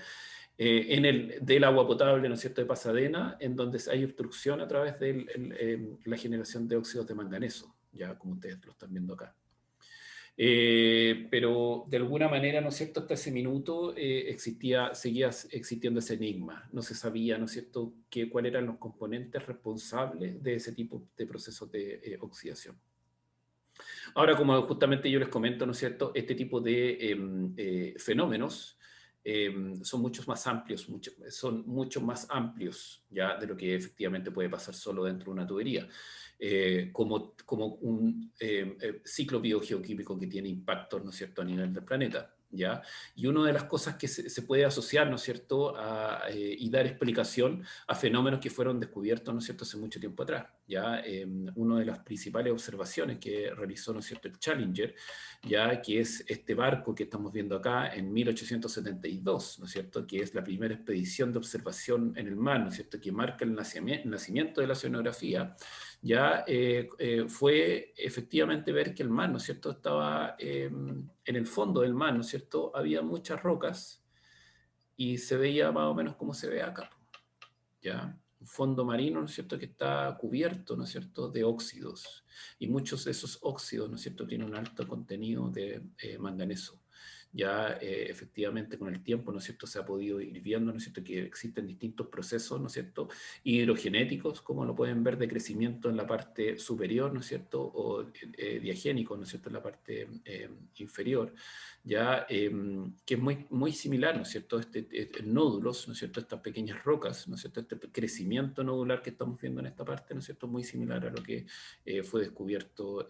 S3: del agua potable, ¿no es cierto?, de Pasadena, en donde hay obstrucción a través de la generación de óxidos de manganeso, ya como ustedes lo están viendo acá. Pero de alguna manera, ¿no es cierto?, hasta ese minuto seguía existiendo ese enigma. No se sabía, ¿no es cierto?, cuáles eran los componentes responsables de ese tipo de procesos de oxidación. Ahora, como justamente yo les comento, ¿no es cierto?, este tipo de fenómenos son mucho más amplios ya de lo que efectivamente puede pasar solo dentro de una tubería. Como un ciclo biogeoquímico que tiene impactos, ¿no es cierto?, a nivel del planeta, ¿ya? Y una de las cosas que se puede asociar, ¿no es cierto?, y dar explicación a fenómenos que fueron descubiertos, ¿no es cierto?, hace mucho tiempo atrás, ¿ya? Una de las principales observaciones que realizó, ¿no es cierto?, el Challenger, ¿ya?, que es este barco que estamos viendo acá en 1872, ¿no es cierto?, que es la primera expedición de observación en el mar, ¿no es cierto?, que marca el nacimiento de la oceanografía, ya fue efectivamente ver que el mar, ¿no es cierto?, estaba en el fondo del mar, ¿no es cierto?, había muchas rocas y se veía más o menos como se ve acá, ¿ya? Un fondo marino, ¿no es cierto?, que está cubierto, ¿no es cierto?, de óxidos, y muchos de esos óxidos, ¿no es cierto?, tienen un alto contenido de manganeso. Ya efectivamente con el tiempo, ¿no es cierto?, se ha podido ir viendo, ¿no es cierto?, que existen distintos procesos, ¿no es cierto?, hidrogenéticos, como lo pueden ver, de crecimiento en la parte superior, ¿no es cierto?, o diagénicos, ¿no es cierto?, en la parte inferior, ya que es muy similar, ¿no es cierto?, nódulos, ¿no es cierto?, estas pequeñas rocas, ¿no es cierto?, este crecimiento nodular que estamos viendo en esta parte, ¿no es cierto?, muy similar a lo que fue descubierto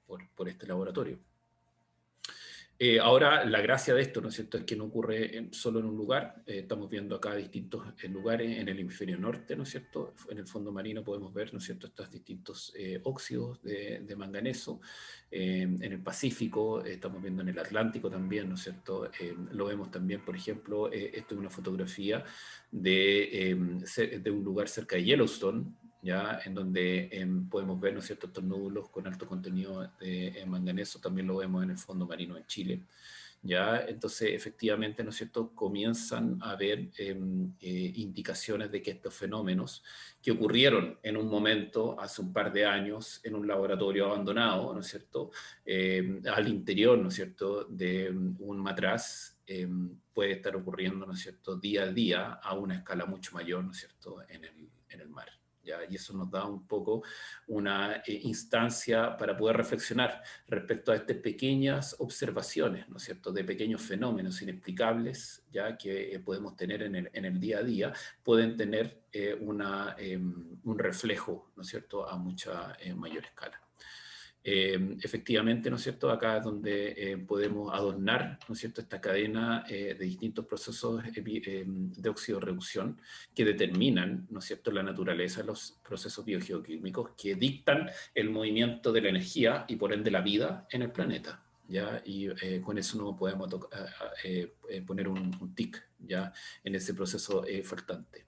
S3: por este laboratorio. Ahora, la gracia de esto, ¿no es cierto?, es que no ocurre solo en un lugar. Estamos viendo acá distintos lugares en el hemisferio norte, ¿no es cierto? En el fondo marino podemos ver, ¿no es cierto?, estos distintos óxidos de manganeso. En el Pacífico, estamos viendo en el Atlántico también, ¿no es cierto? Lo vemos también, por ejemplo, esto es una fotografía de un lugar cerca de Yellowstone, ya en donde podemos ver, ¿no es cierto?, estos nódulos con alto contenido de manganeso. También lo vemos en el fondo marino en Chile, ya. Entonces efectivamente, ¿no es cierto?, comienzan a haber indicaciones de que estos fenómenos que ocurrieron en un momento hace un par de años en un laboratorio abandonado, ¿no es cierto?, al interior, ¿no es cierto?, de un matraz, puede estar ocurriendo, ¿no es cierto?, día a día a una escala mucho mayor, ¿no es cierto?, en el mar. ¿Ya? Y eso nos da un poco una instancia para poder reflexionar respecto a estas pequeñas observaciones, ¿no es cierto?, de pequeños fenómenos inexplicables, ya que podemos tener en el día a día, pueden tener un reflejo, ¿no es cierto?, a mucha mayor escala. Efectivamente, ¿no es cierto?, acá es donde podemos adornar, ¿no es cierto?, esta cadena de distintos procesos de oxidorreducción que determinan, ¿no es cierto?, la naturaleza de los procesos biogeoquímicos que dictan el movimiento de la energía y por ende la vida en el planeta, ¿ya? Y con eso no podemos poner un tic, ¿ya?, en ese proceso faltante.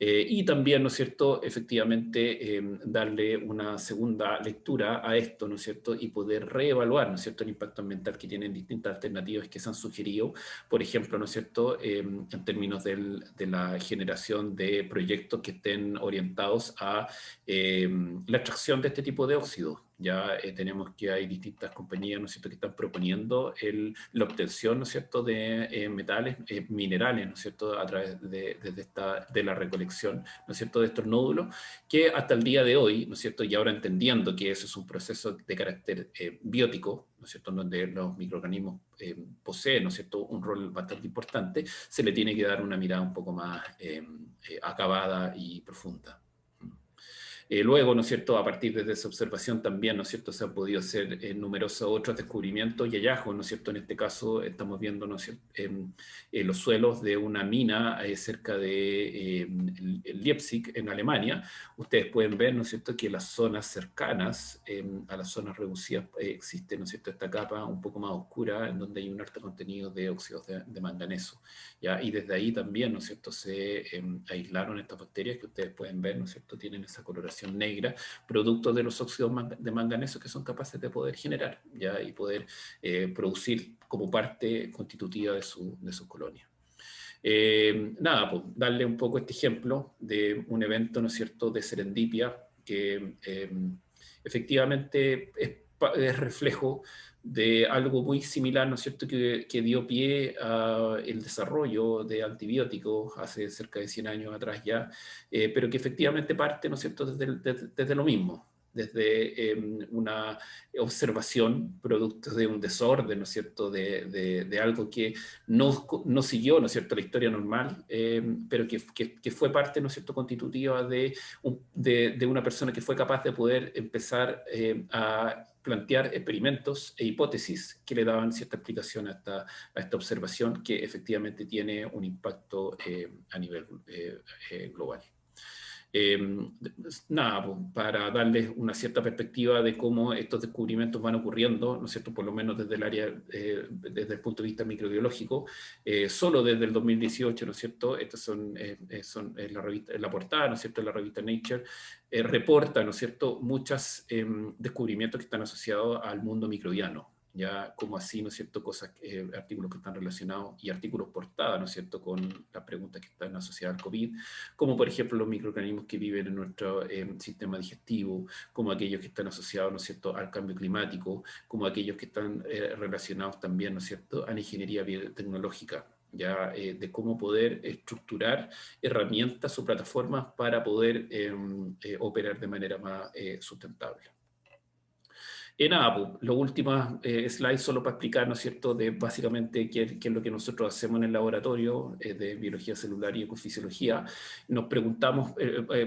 S3: Y también, ¿no es cierto?, efectivamente darle una segunda lectura a esto, ¿no es cierto?, y poder reevaluar, ¿no es cierto?, el impacto ambiental que tienen distintas alternativas que se han sugerido, por ejemplo, ¿no es cierto?, en términos de la generación de proyectos que estén orientados a la extracción de este tipo de óxidos. Ya tenemos que hay distintas compañías, ¿no es cierto?, que están proponiendo la obtención, ¿no es cierto?, de metales, minerales, ¿no es cierto?, a través de la recolección, ¿no es cierto?, de estos nódulos, que hasta el día de hoy, ¿no es cierto?, y ahora entendiendo que eso es un proceso de carácter biótico, ¿no es cierto?, donde los microorganismos poseen, ¿no es cierto?, un rol bastante importante, se le tiene que dar una mirada un poco más acabada y profunda. Luego, ¿no es cierto?, a partir de esa observación también, ¿no es cierto?, se han podido hacer numerosos otros descubrimientos y hallazgos, ¿no es cierto?. En este caso estamos viendo, ¿no es cierto?, los suelos de una mina cerca de Leipzig, en Alemania. Ustedes pueden ver, ¿no es cierto?, que las zonas cercanas a las zonas reducidas existe, ¿no es cierto?, esta capa un poco más oscura en donde hay un alto contenido de óxidos de manganeso, ¿ya? Y desde ahí también, ¿no es cierto?, se aislaron estas bacterias que ustedes pueden ver, ¿no es cierto?, tienen esa coloración negra, producto de los óxidos de manganeso que son capaces de poder generar, ¿ya?, y poder producir como parte constitutiva de su colonia. Nada, pues darle un poco este ejemplo de un evento, ¿no es cierto?, de serendipia que efectivamente es reflejo de algo muy similar, ¿no es cierto?, que dio pie al desarrollo de antibióticos hace cerca de 100 años atrás ya, pero que efectivamente parte, ¿no es cierto?, desde lo mismo, desde una observación producto de un desorden, ¿no es cierto?, de algo que no siguió, ¿no es cierto?, la historia normal, pero que fue parte, ¿no es cierto?, constitutiva de una persona que fue capaz de poder empezar a plantear experimentos e hipótesis que le daban cierta explicación a esta observación que efectivamente tiene un impacto a nivel global. Nada, pues, para darles una cierta perspectiva de cómo estos descubrimientos van ocurriendo, ¿no es cierto? Por lo menos desde el área, desde el punto de vista microbiológico, solo desde el 2018, ¿no es cierto? Estas son la revista, la portada, ¿no es cierto? La revista Nature reporta, ¿no es cierto? Muchos descubrimientos que están asociados al mundo microbiano. Ya como así, ¿no es cierto?, cosas, artículos que están relacionados y artículos portada, ¿no es cierto?, con las preguntas que están asociadas al COVID, como por ejemplo los microorganismos que viven en nuestro sistema digestivo, como aquellos que están asociados, ¿no es cierto?, al cambio climático, como aquellos que están relacionados también, ¿no es cierto?, a la ingeniería biotecnológica, ya de cómo poder estructurar herramientas o plataformas para poder operar de manera más sustentable. Nada, pues, los últimos slides solo para explicar, ¿no es cierto?, de básicamente qué es lo que nosotros hacemos en el laboratorio de biología celular y ecofisiología. Nos preguntamos,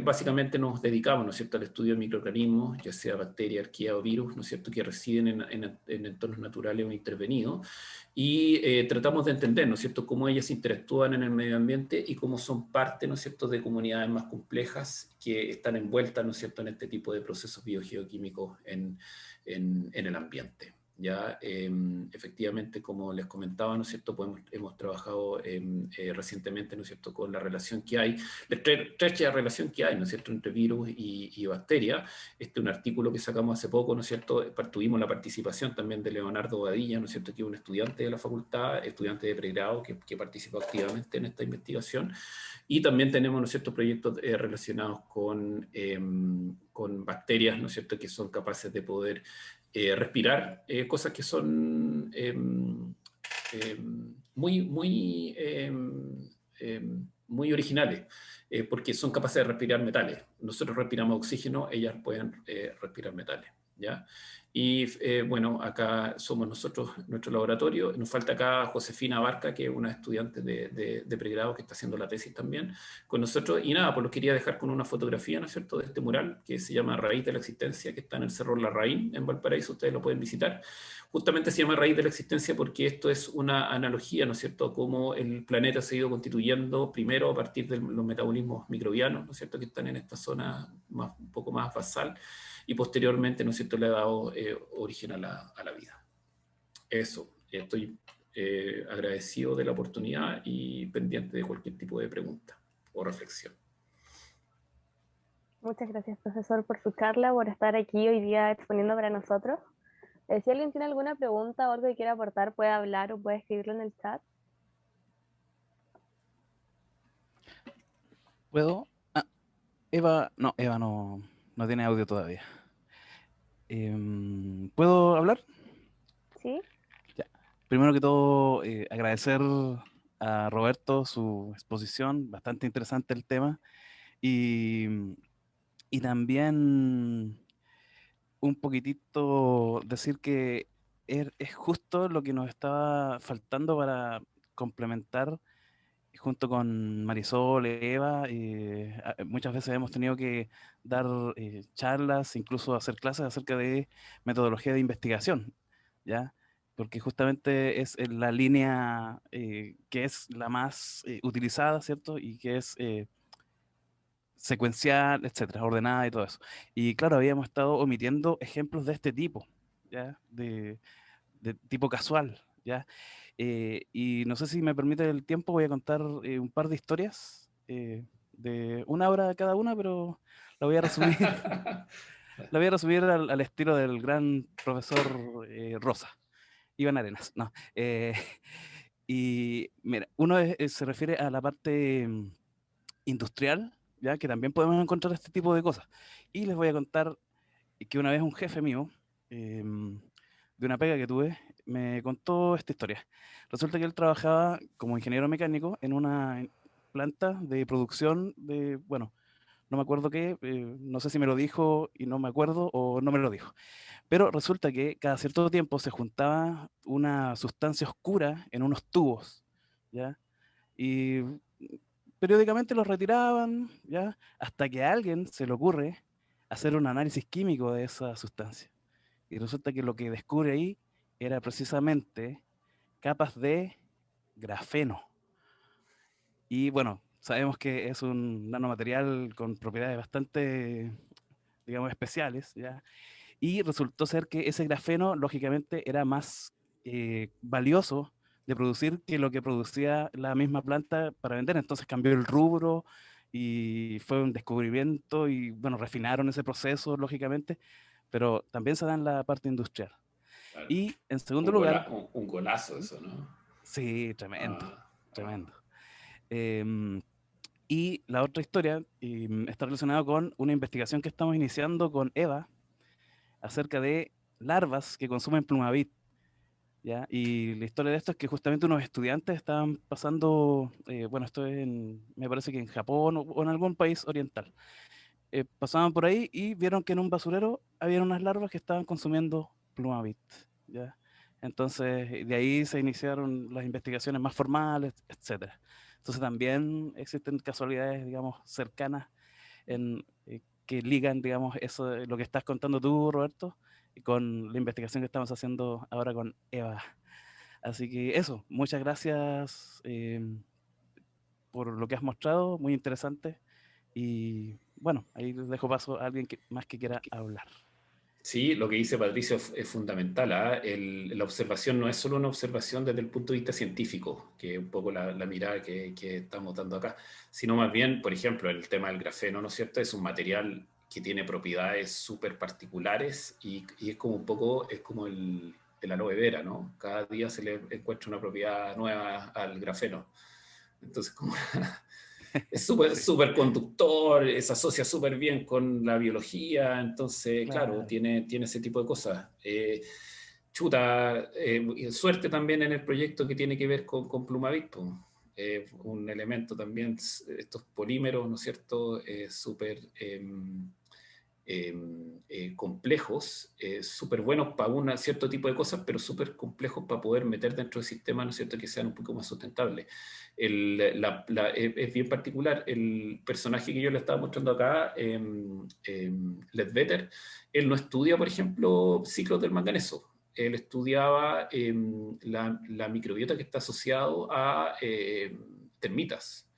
S3: básicamente nos dedicamos, ¿no es cierto?, al estudio de microorganismos, ya sea bacterias, arquea o virus, ¿no es cierto?, que residen en entornos naturales o intervenidos, y tratamos de entender, ¿no es cierto?, cómo ellas interactúan en el medio ambiente y cómo son parte, ¿no es cierto?, de comunidades más complejas que están envueltas, ¿no es cierto?, en este tipo de procesos biogeoquímicos en el ambiente. Ya, efectivamente, como les comentaba, ¿no es cierto?, pues hemos trabajado recientemente, ¿no es cierto?, con la relación que hay, la estrecha relación que hay, ¿no es cierto?, entre virus y bacterias. Un artículo que sacamos hace poco, ¿no es cierto?, tuvimos la participación también de Leonardo Badilla, ¿no es cierto?, que es un estudiante de la facultad, estudiante de pregrado que participó activamente en esta investigación. Y también tenemos, ¿no es cierto?, proyectos relacionados con bacterias, ¿no es cierto?, que son capaces de poder respirar cosas que son muy originales, porque son capaces de respirar metales. Nosotros respiramos oxígeno, ellas pueden respirar metales, ¿ya? Y bueno, acá somos nosotros, nuestro laboratorio. Nos falta acá Josefina Barca, que es una estudiante de pregrado que está haciendo la tesis también con nosotros. Y nada, pues los quería dejar con una fotografía, ¿no es cierto?, de este mural que se llama Raíz de la Existencia, que está en el Cerro Larraín, en Valparaíso. Ustedes lo pueden visitar. Justamente se llama Raíz de la Existencia porque esto es una analogía, ¿no es cierto?, a cómo el planeta se ha ido constituyendo primero a partir de los metabolismos microbianos, ¿no es cierto?, que están en esta zona un poco más basal, y posteriormente, ¿no es cierto?, le ha dado origen a la vida. Eso, estoy agradecido de la oportunidad y pendiente de cualquier tipo de pregunta o reflexión.
S1: Muchas gracias, profesor, por su charla, por estar aquí hoy día exponiendo para nosotros. Si alguien tiene alguna pregunta o algo que quiera aportar, puede hablar o puede escribirlo en el chat.
S6: ¿Puedo? Ah, Eva no tiene audio todavía. ¿Puedo hablar?
S1: ¿Sí?
S6: Ya. Primero que todo, agradecer a Roberto su exposición, bastante interesante el tema, y también un poquitito decir que es justo lo que nos estaba faltando para complementar junto con Marisol, Eva. Muchas veces hemos tenido que dar charlas, incluso hacer clases acerca de metodología de investigación, ¿ya? Porque justamente es en la línea que es la más utilizada, ¿cierto? Y que es secuencial, etcétera, ordenada y todo eso. Y claro, habíamos estado omitiendo ejemplos de este tipo, ¿ya? De tipo casual, ¿ya? Y no sé si me permite el tiempo, voy a contar un par de historias de una hora cada una, pero la voy a resumir, la voy a resumir al estilo del gran profesor Rosa, Iván Arenas. No, y mira, uno se refiere a la parte industrial, ya que también podemos encontrar este tipo de cosas. Y les voy a contar que una vez un jefe mío, de una pega que tuve, me contó esta historia. Resulta que él trabajaba como ingeniero mecánico en una planta de producción de, bueno, no me acuerdo qué, no sé si me lo dijo y no me acuerdo o no me lo dijo. Pero resulta que cada cierto tiempo se juntaba una sustancia oscura en unos tubos, ¿ya? Y periódicamente los retiraban, ¿ya? Hasta que a alguien se le ocurre hacer un análisis químico de esa sustancia. Y resulta que lo que descubre ahí era precisamente capas de grafeno. Y bueno, sabemos que es un nanomaterial con propiedades bastante, digamos, especiales, ¿ya? Y resultó ser que ese grafeno, lógicamente, era más valioso de producir que lo que producía la misma planta para vender. Entonces cambió el rubro y fue un descubrimiento y, bueno, refinaron ese proceso, lógicamente, pero también se da en la parte industrial.
S3: Claro.
S6: Y en segundo lugar...
S3: Un golazo eso, ¿no?
S6: Sí, tremendo, tremendo.
S3: Ah.
S6: Y la otra historia está relacionada con una investigación que estamos iniciando con Eva acerca de larvas que consumen plumavit, ¿ya? Y la historia de esto es que justamente unos estudiantes estaban pasando, bueno, esto es me parece que en Japón o en algún país oriental, pasaban por ahí y vieron que en un basurero había unas larvas que estaban consumiendo plumavit, ¿ya? Entonces, de ahí se iniciaron las investigaciones más formales, etcétera. Entonces, también existen casualidades, digamos, cercanas que ligan, digamos, eso de lo que estás contando tú, Roberto, y con la investigación que estamos haciendo ahora con Eva. Así que eso, muchas gracias por lo que has mostrado, muy interesante. Y bueno, ahí les dejo paso a alguien más que quiera hablar.
S3: Sí, lo que dice Patricio es fundamental. ¿Ah? La observación no es solo una observación desde el punto de vista científico, que es un poco la mirada que estamos dando acá, sino más bien, por ejemplo, el tema del grafeno, ¿no es cierto? Es un material que tiene propiedades súper particulares y es como un poco, es como el aloe vera, ¿no? Cada día se le encuentra una propiedad nueva al grafeno. Entonces, como es súper
S6: Sí,
S3: conductor, se asocia súper bien con la biología, entonces, claro,
S6: claro.
S3: tiene ese tipo de cosas. Suerte también en el proyecto que tiene que ver con Plumavit, un elemento también, estos polímeros, ¿no es cierto?, súper complejos, súper buenos para un cierto tipo de cosas, pero súper complejos para poder meter dentro del sistema, ¿no es cierto?, que sean un poco más sustentables. Es bien particular, el personaje que yo le estaba mostrando acá, Ledbetter, él no estudia, por ejemplo, ciclos del manganeso. Él estudiaba la microbiota que está asociado a termitas,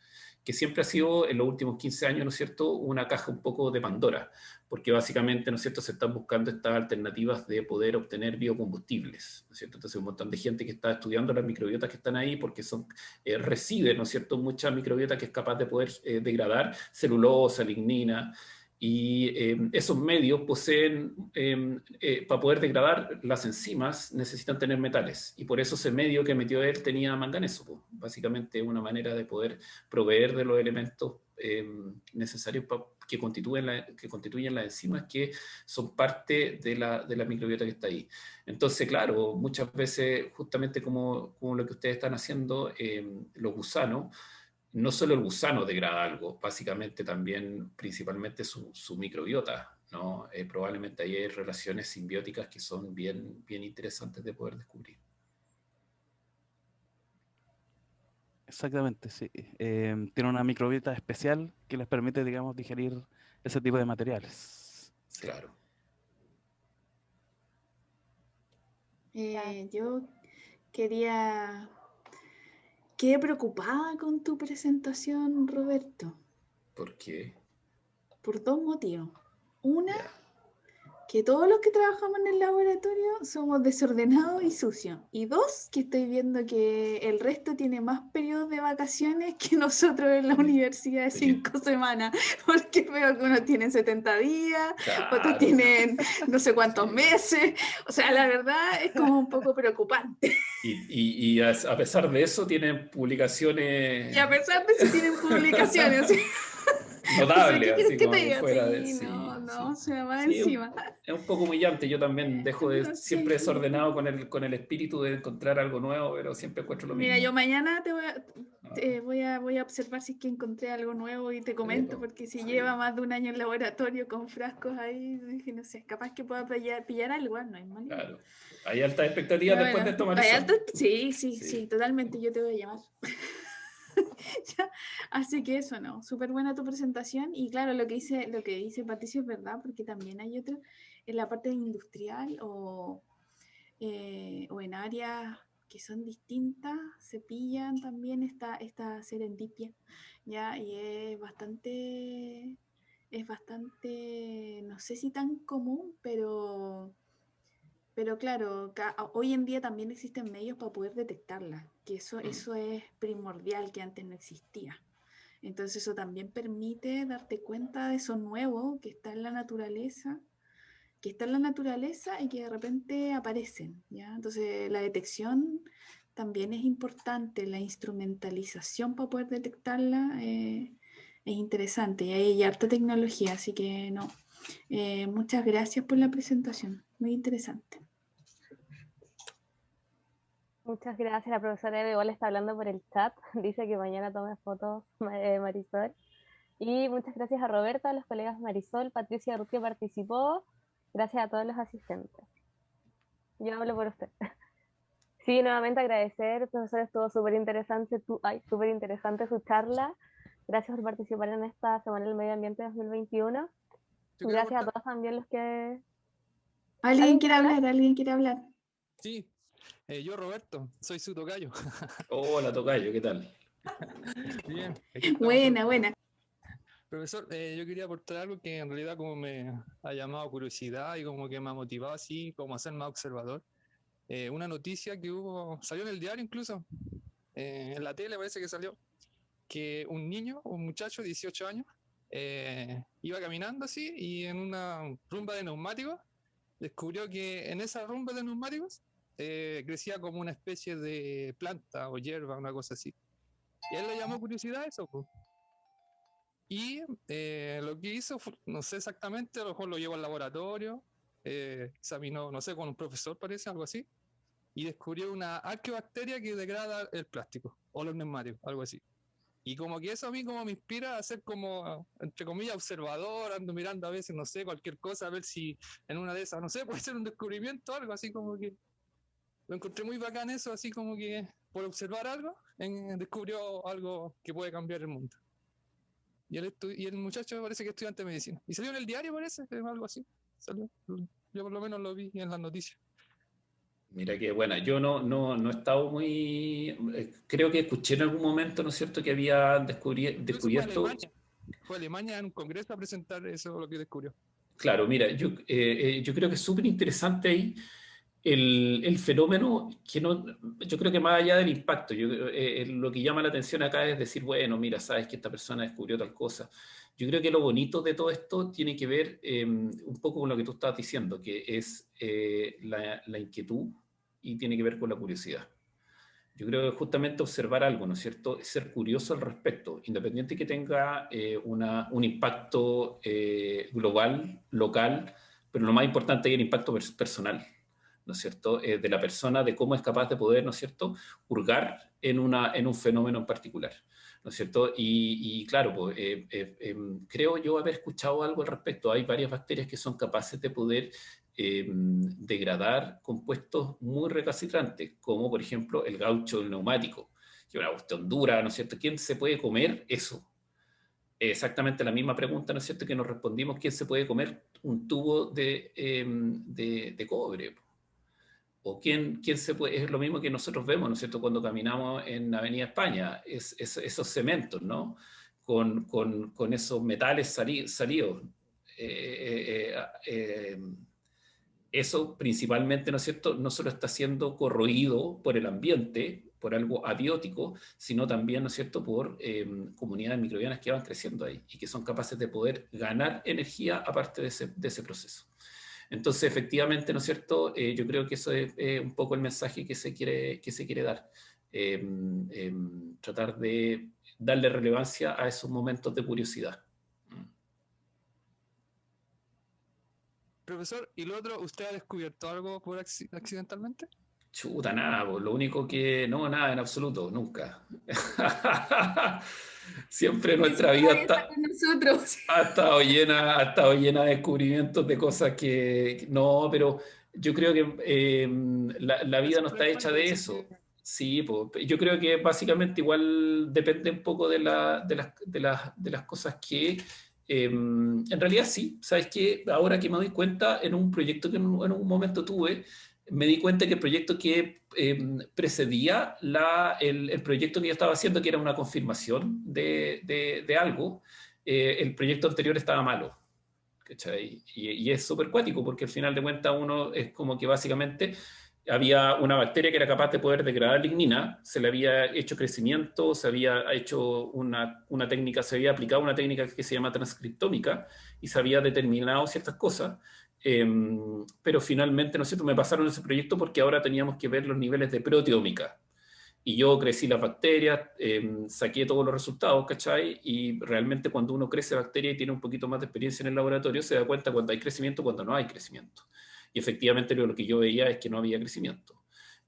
S3: que siempre ha sido en los últimos 15 años, ¿no es cierto?, una caja un poco de Pandora, porque básicamente, ¿no es cierto?, se están buscando estas alternativas de poder obtener biocombustibles, ¿no es cierto? Entonces, un montón de gente que está estudiando las microbiotas que están ahí porque recibe, ¿no es cierto?, mucha microbiota que es capaz de poder degradar celulosa, lignina, y esos medios poseen, para poder degradar las enzimas, necesitan tener metales. Y por eso ese medio que metió él tenía manganeso. Pues. Básicamente una manera de poder proveer de los elementos necesarios que constituyen las enzimas que son parte de la microbiota que está ahí. Entonces, claro, muchas veces, justamente como lo que ustedes están haciendo, los gusanos, no solo el gusano degrada algo, básicamente también, principalmente su microbiota, ¿no? Probablemente ahí hay relaciones simbióticas que son bien interesantes de poder descubrir.
S6: Exactamente, sí. Tiene una microbiota especial que les permite, digamos, digerir ese tipo de materiales. Sí.
S3: Claro.
S4: Yo quedé preocupada con tu presentación, Roberto,
S3: ¿Por qué?
S4: por dos motivos. Una,
S3: Ya.
S4: que todos los que trabajamos en el laboratorio somos desordenados y sucios. Y dos, que estoy viendo que el resto tiene más periodos de vacaciones que nosotros en la universidad de 5 semanas, porque veo que unos tienen 70 días,
S3: Claro.
S4: otros tienen no sé cuántos
S3: Sí.
S4: meses. O sea, la verdad es como un poco preocupante.
S3: Y a pesar de eso tienen publicaciones
S4: Y a pesar de eso tienen publicaciones. O sea, ¿qué
S3: notables,
S4: quieres
S3: así
S4: que te
S3: como
S4: diga?
S3: fuera de...
S4: Sí,
S3: Sí, sí.
S4: no, se me va
S3: Sí,
S4: encima.
S3: es un poco humillante. Yo también dejo de
S4: No sé.
S3: siempre desordenado con el espíritu de encontrar algo nuevo, pero siempre encuentro lo
S4: Mira, yo
S3: mismo.
S4: mañana
S3: Ah,
S4: voy a observar si es que encontré algo nuevo y te comento, porque si
S3: sí,
S4: lleva más de un año en laboratorio con frascos ahí, dije, no sé, capaz que pueda pillar algo, no hay mal.
S3: claro. Hay altas expectativas
S4: Pero
S3: después de
S4: bueno,
S3: esto,
S4: hay
S3: Marisol.
S4: sí,
S3: Sí.
S4: totalmente, yo te voy a llamar. Ya, así que eso, ¿no? Súper buena tu presentación y claro, lo que dice Patricio es verdad, porque también hay otro en la parte industrial o en áreas que son distintas, se pillan también esta serendipia, ¿ya? Y es bastante, no sé si tan común, pero claro, hoy en día también existen medios para poder detectarla, que eso es primordial, que antes no existía. Entonces eso también permite darte cuenta de eso nuevo que está en la naturaleza, y que de repente aparecen, ¿ya? Entonces la detección también es importante, la instrumentalización para poder detectarla es interesante, y hay harta tecnología, así que no. Muchas gracias por la presentación, muy interesante.
S1: Muchas gracias. La profesora Eva igual está hablando por el chat. Dice que mañana tome fotos Marisol. Y muchas gracias a Roberto, a los colegas Marisol, Patricia, Ruth que participó. Gracias a todos los asistentes. Yo hablo por usted. Sí, nuevamente agradecer, profesor, estuvo súper interesante su charla. Gracias por participar en esta Semana del Medio Ambiente 2021. Gracias a todos también los que...
S4: ¿Alguien quiere hablar? ¿Alguien quiere hablar?
S7: Sí, yo Roberto, soy su tocayo.
S3: Hola, tocayo, ¿qué tal?
S7: Bien.
S4: Buena.
S7: Profesor, yo quería aportar algo que en realidad como me ha llamado curiosidad y como que me ha motivado así, como a ser más observador. Una noticia que salió en el diario incluso, en la tele parece que salió, que un muchacho de 18 años, iba caminando así y en una rumba de neumáticos descubrió que en esa rumba de neumáticos crecía como una especie de planta o hierba, una cosa así. Y a él le llamó curiosidad eso, pues. Y lo que hizo, no sé exactamente, a lo mejor lo llevó al laboratorio, examinó, no sé, con un profesor parece, algo así, y descubrió una arqueobacteria que degrada el plástico o los neumáticos, algo así. Y como que eso a mí como me inspira a ser como, entre comillas, observador, ando mirando a veces, no sé, cualquier cosa, a ver si en una de esas, no sé, puede ser un descubrimiento o algo, así como que lo encontré muy bacán eso, así como que por observar algo, descubrió algo que puede cambiar el mundo. Y el muchacho parece que es estudiante de medicina. Y salió en el diario, parece, algo así. Salió. Yo por lo menos lo vi en las noticias.
S3: Mira que buena, yo no he estado creo que escuché en algún momento, ¿no es cierto?, que había descubierto...
S7: Fue a Alemania en un congreso a presentar eso, lo que descubrió.
S3: Claro, mira, yo creo que es súper interesante ahí el fenómeno que no, yo creo que más allá del impacto, lo que llama la atención acá es decir, bueno, mira, sabes que esta persona descubrió tal cosa. Yo creo que lo bonito de todo esto tiene que ver un poco con lo que tú estabas diciendo, que es la inquietud y tiene que ver con la curiosidad. Yo creo que justamente observar algo, ¿no es cierto? Ser curioso al respecto, independiente que tenga un impacto global, local, pero lo más importante es el impacto personal, ¿no es cierto? De la persona, de cómo es capaz de poder, ¿no es cierto?, hurgar en un fenómeno en particular, ¿no es cierto? Y claro, pues, creo yo haber escuchado algo al respecto. Hay varias bacterias que son capaces de poder degradar compuestos muy recalcitrantes, como por ejemplo el gaucho del neumático, que es una cuestión dura, ¿no es cierto? ¿Quién se puede comer eso? Exactamente la misma pregunta, ¿no es cierto?, que nos respondimos: ¿quién se puede comer un tubo de cobre? O quién se puede, es lo mismo que nosotros vemos, ¿no es cierto?, cuando caminamos en Avenida España, esos cementos, ¿no?, con esos metales salidos. Eso principalmente, ¿no es cierto?, no solo está siendo corroído por el ambiente, por algo abiótico, sino también, ¿no es cierto?, por comunidades microbianas que van creciendo ahí y que son capaces de poder ganar energía aparte de ese proceso. Entonces, efectivamente, ¿no es cierto?, yo creo que eso es un poco el mensaje que se quiere dar. Tratar de darle relevancia a esos momentos de curiosidad.
S7: Profesor, ¿y lo otro, usted ha descubierto algo por accidentalmente?
S3: Chuta, nada, lo único que... No, nada, en absoluto, nunca. Siempre nuestra vida ha estado llena de descubrimientos de cosas que... No, pero yo creo que la vida no está hecha de eso. Sí, pues, yo creo que básicamente igual depende un poco de las cosas que... en realidad sí, ¿sabes qué? Ahora que me doy cuenta, en un proyecto que en un momento tuve, me di cuenta que el proyecto que precedía el proyecto que yo estaba haciendo, que era una confirmación de algo, el proyecto anterior estaba malo. ¿Cachai? Y es súper cuático porque al final de cuentas uno es como que básicamente había una bacteria que era capaz de poder degradar lignina, se le había hecho crecimiento, se había hecho una técnica, se había aplicado una técnica que se llama transcriptómica y se había determinado ciertas cosas, pero finalmente, ¿no es cierto?, me pasaron ese proyecto porque ahora teníamos que ver los niveles de proteómica. Y yo crecí las bacterias, saqué todos los resultados, ¿cachai? Y realmente cuando uno crece bacterias y tiene un poquito más de experiencia en el laboratorio, se da cuenta cuando hay crecimiento, cuando no hay crecimiento. Y efectivamente lo que yo veía es que no había crecimiento.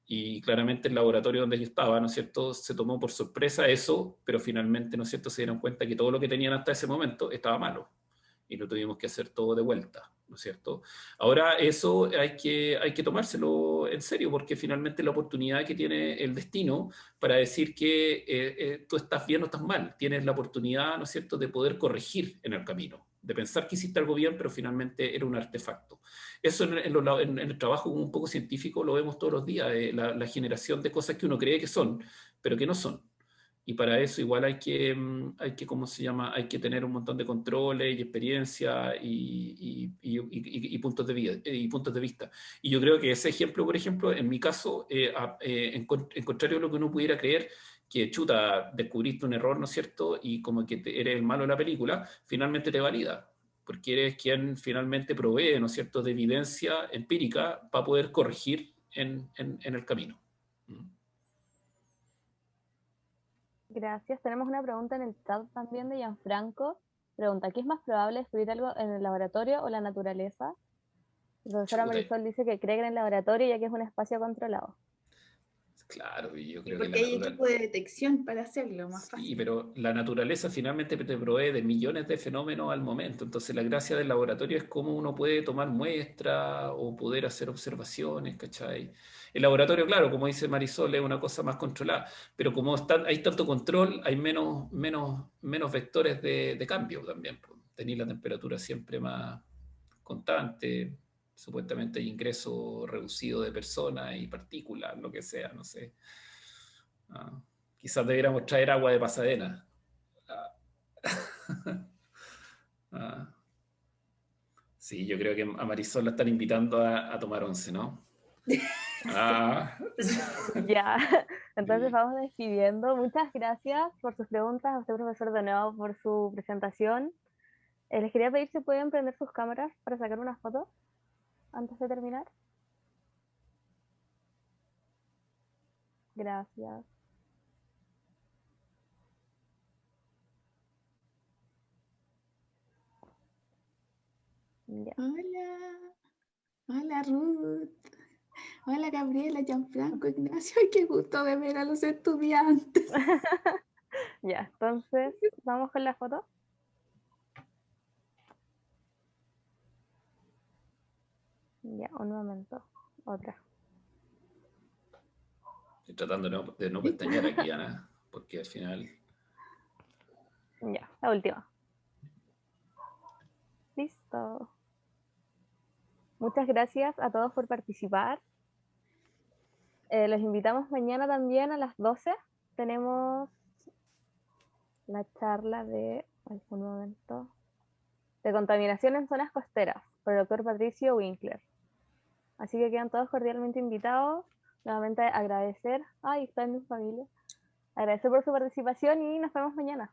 S3: Y claramente el laboratorio donde yo estaba, ¿no es cierto?, se tomó por sorpresa eso, pero finalmente, ¿no es cierto?, se dieron cuenta que todo lo que tenían hasta ese momento estaba malo. Y lo tuvimos que hacer todo de vuelta, ¿no es cierto? Ahora eso hay que tomárselo en serio, porque finalmente la oportunidad que tiene el destino para decir que tú estás bien o estás mal, tienes la oportunidad, ¿no es cierto?, de poder corregir en el camino, de pensar que hiciste algo bien, pero finalmente era un artefacto. Eso en el trabajo un poco científico lo vemos todos los días, la generación de cosas que uno cree que son, pero que no son. Y para eso igual ¿cómo se llama? Hay que tener un montón de controles y experiencia y puntos de vista. Y yo creo que ese ejemplo, por ejemplo, en mi caso, en contrario a lo que uno pudiera creer, que chuta, descubriste un error, ¿no es cierto? Y como que eres el malo de la película, finalmente te valida, porque eres quien finalmente provee, ¿no es cierto?, de evidencia empírica para poder corregir en el camino.
S1: Gracias. Tenemos una pregunta en el chat también de Gianfranco. Pregunta, ¿qué es más probable, descubrir algo en el laboratorio o la naturaleza? La profesora
S3: Chuta,
S1: Marisol dice que cree que en el laboratorio, ya que es un espacio controlado.
S3: claro, y yo
S4: Y
S3: creo que
S4: porque hay equipo de detección para hacerlo más
S3: sí,
S4: fácil.
S3: pero la naturaleza finalmente te provee de millones de fenómenos al momento. Entonces, la gracia del laboratorio es cómo uno puede tomar muestras o poder hacer observaciones, ¿cachai? El laboratorio, claro, como dice Marisol, es una cosa más controlada, pero como hay tanto control, hay menos vectores de cambio también. Tenéis la temperatura siempre más constante, supuestamente hay ingreso reducido de personas y partículas, lo que sea, no sé. Ah, quizás debiéramos traer agua de Pasadena. Ah. Ah. Sí, yo creo que a Marisol la están invitando a tomar once, ¿no? Ah.
S1: Ya, entonces
S3: Sí.
S1: vamos despidiendo. Muchas gracias por sus preguntas, a usted, profesor, de nuevo por su presentación. Les quería pedir si pueden prender sus cámaras para sacar una foto antes de terminar. Gracias. Ya.
S4: Hola, hola Ruth, hola Gabriela, Gianfranco, Ignacio, ay, qué gusto de ver a los estudiantes.
S1: Ya, entonces vamos con la foto. Ya, un momento. Otra.
S3: Estoy tratando de no pestañear aquí, Ana, porque al final...
S1: Ya, la última. Listo. Muchas gracias a todos por participar. Los invitamos mañana también a las 12. Tenemos la charla de, un momento, de contaminación en zonas costeras por el doctor Patricio Winkler. Así que quedan todos cordialmente invitados. Nuevamente agradecer, está en mi familia, agradecer por su participación y nos vemos mañana.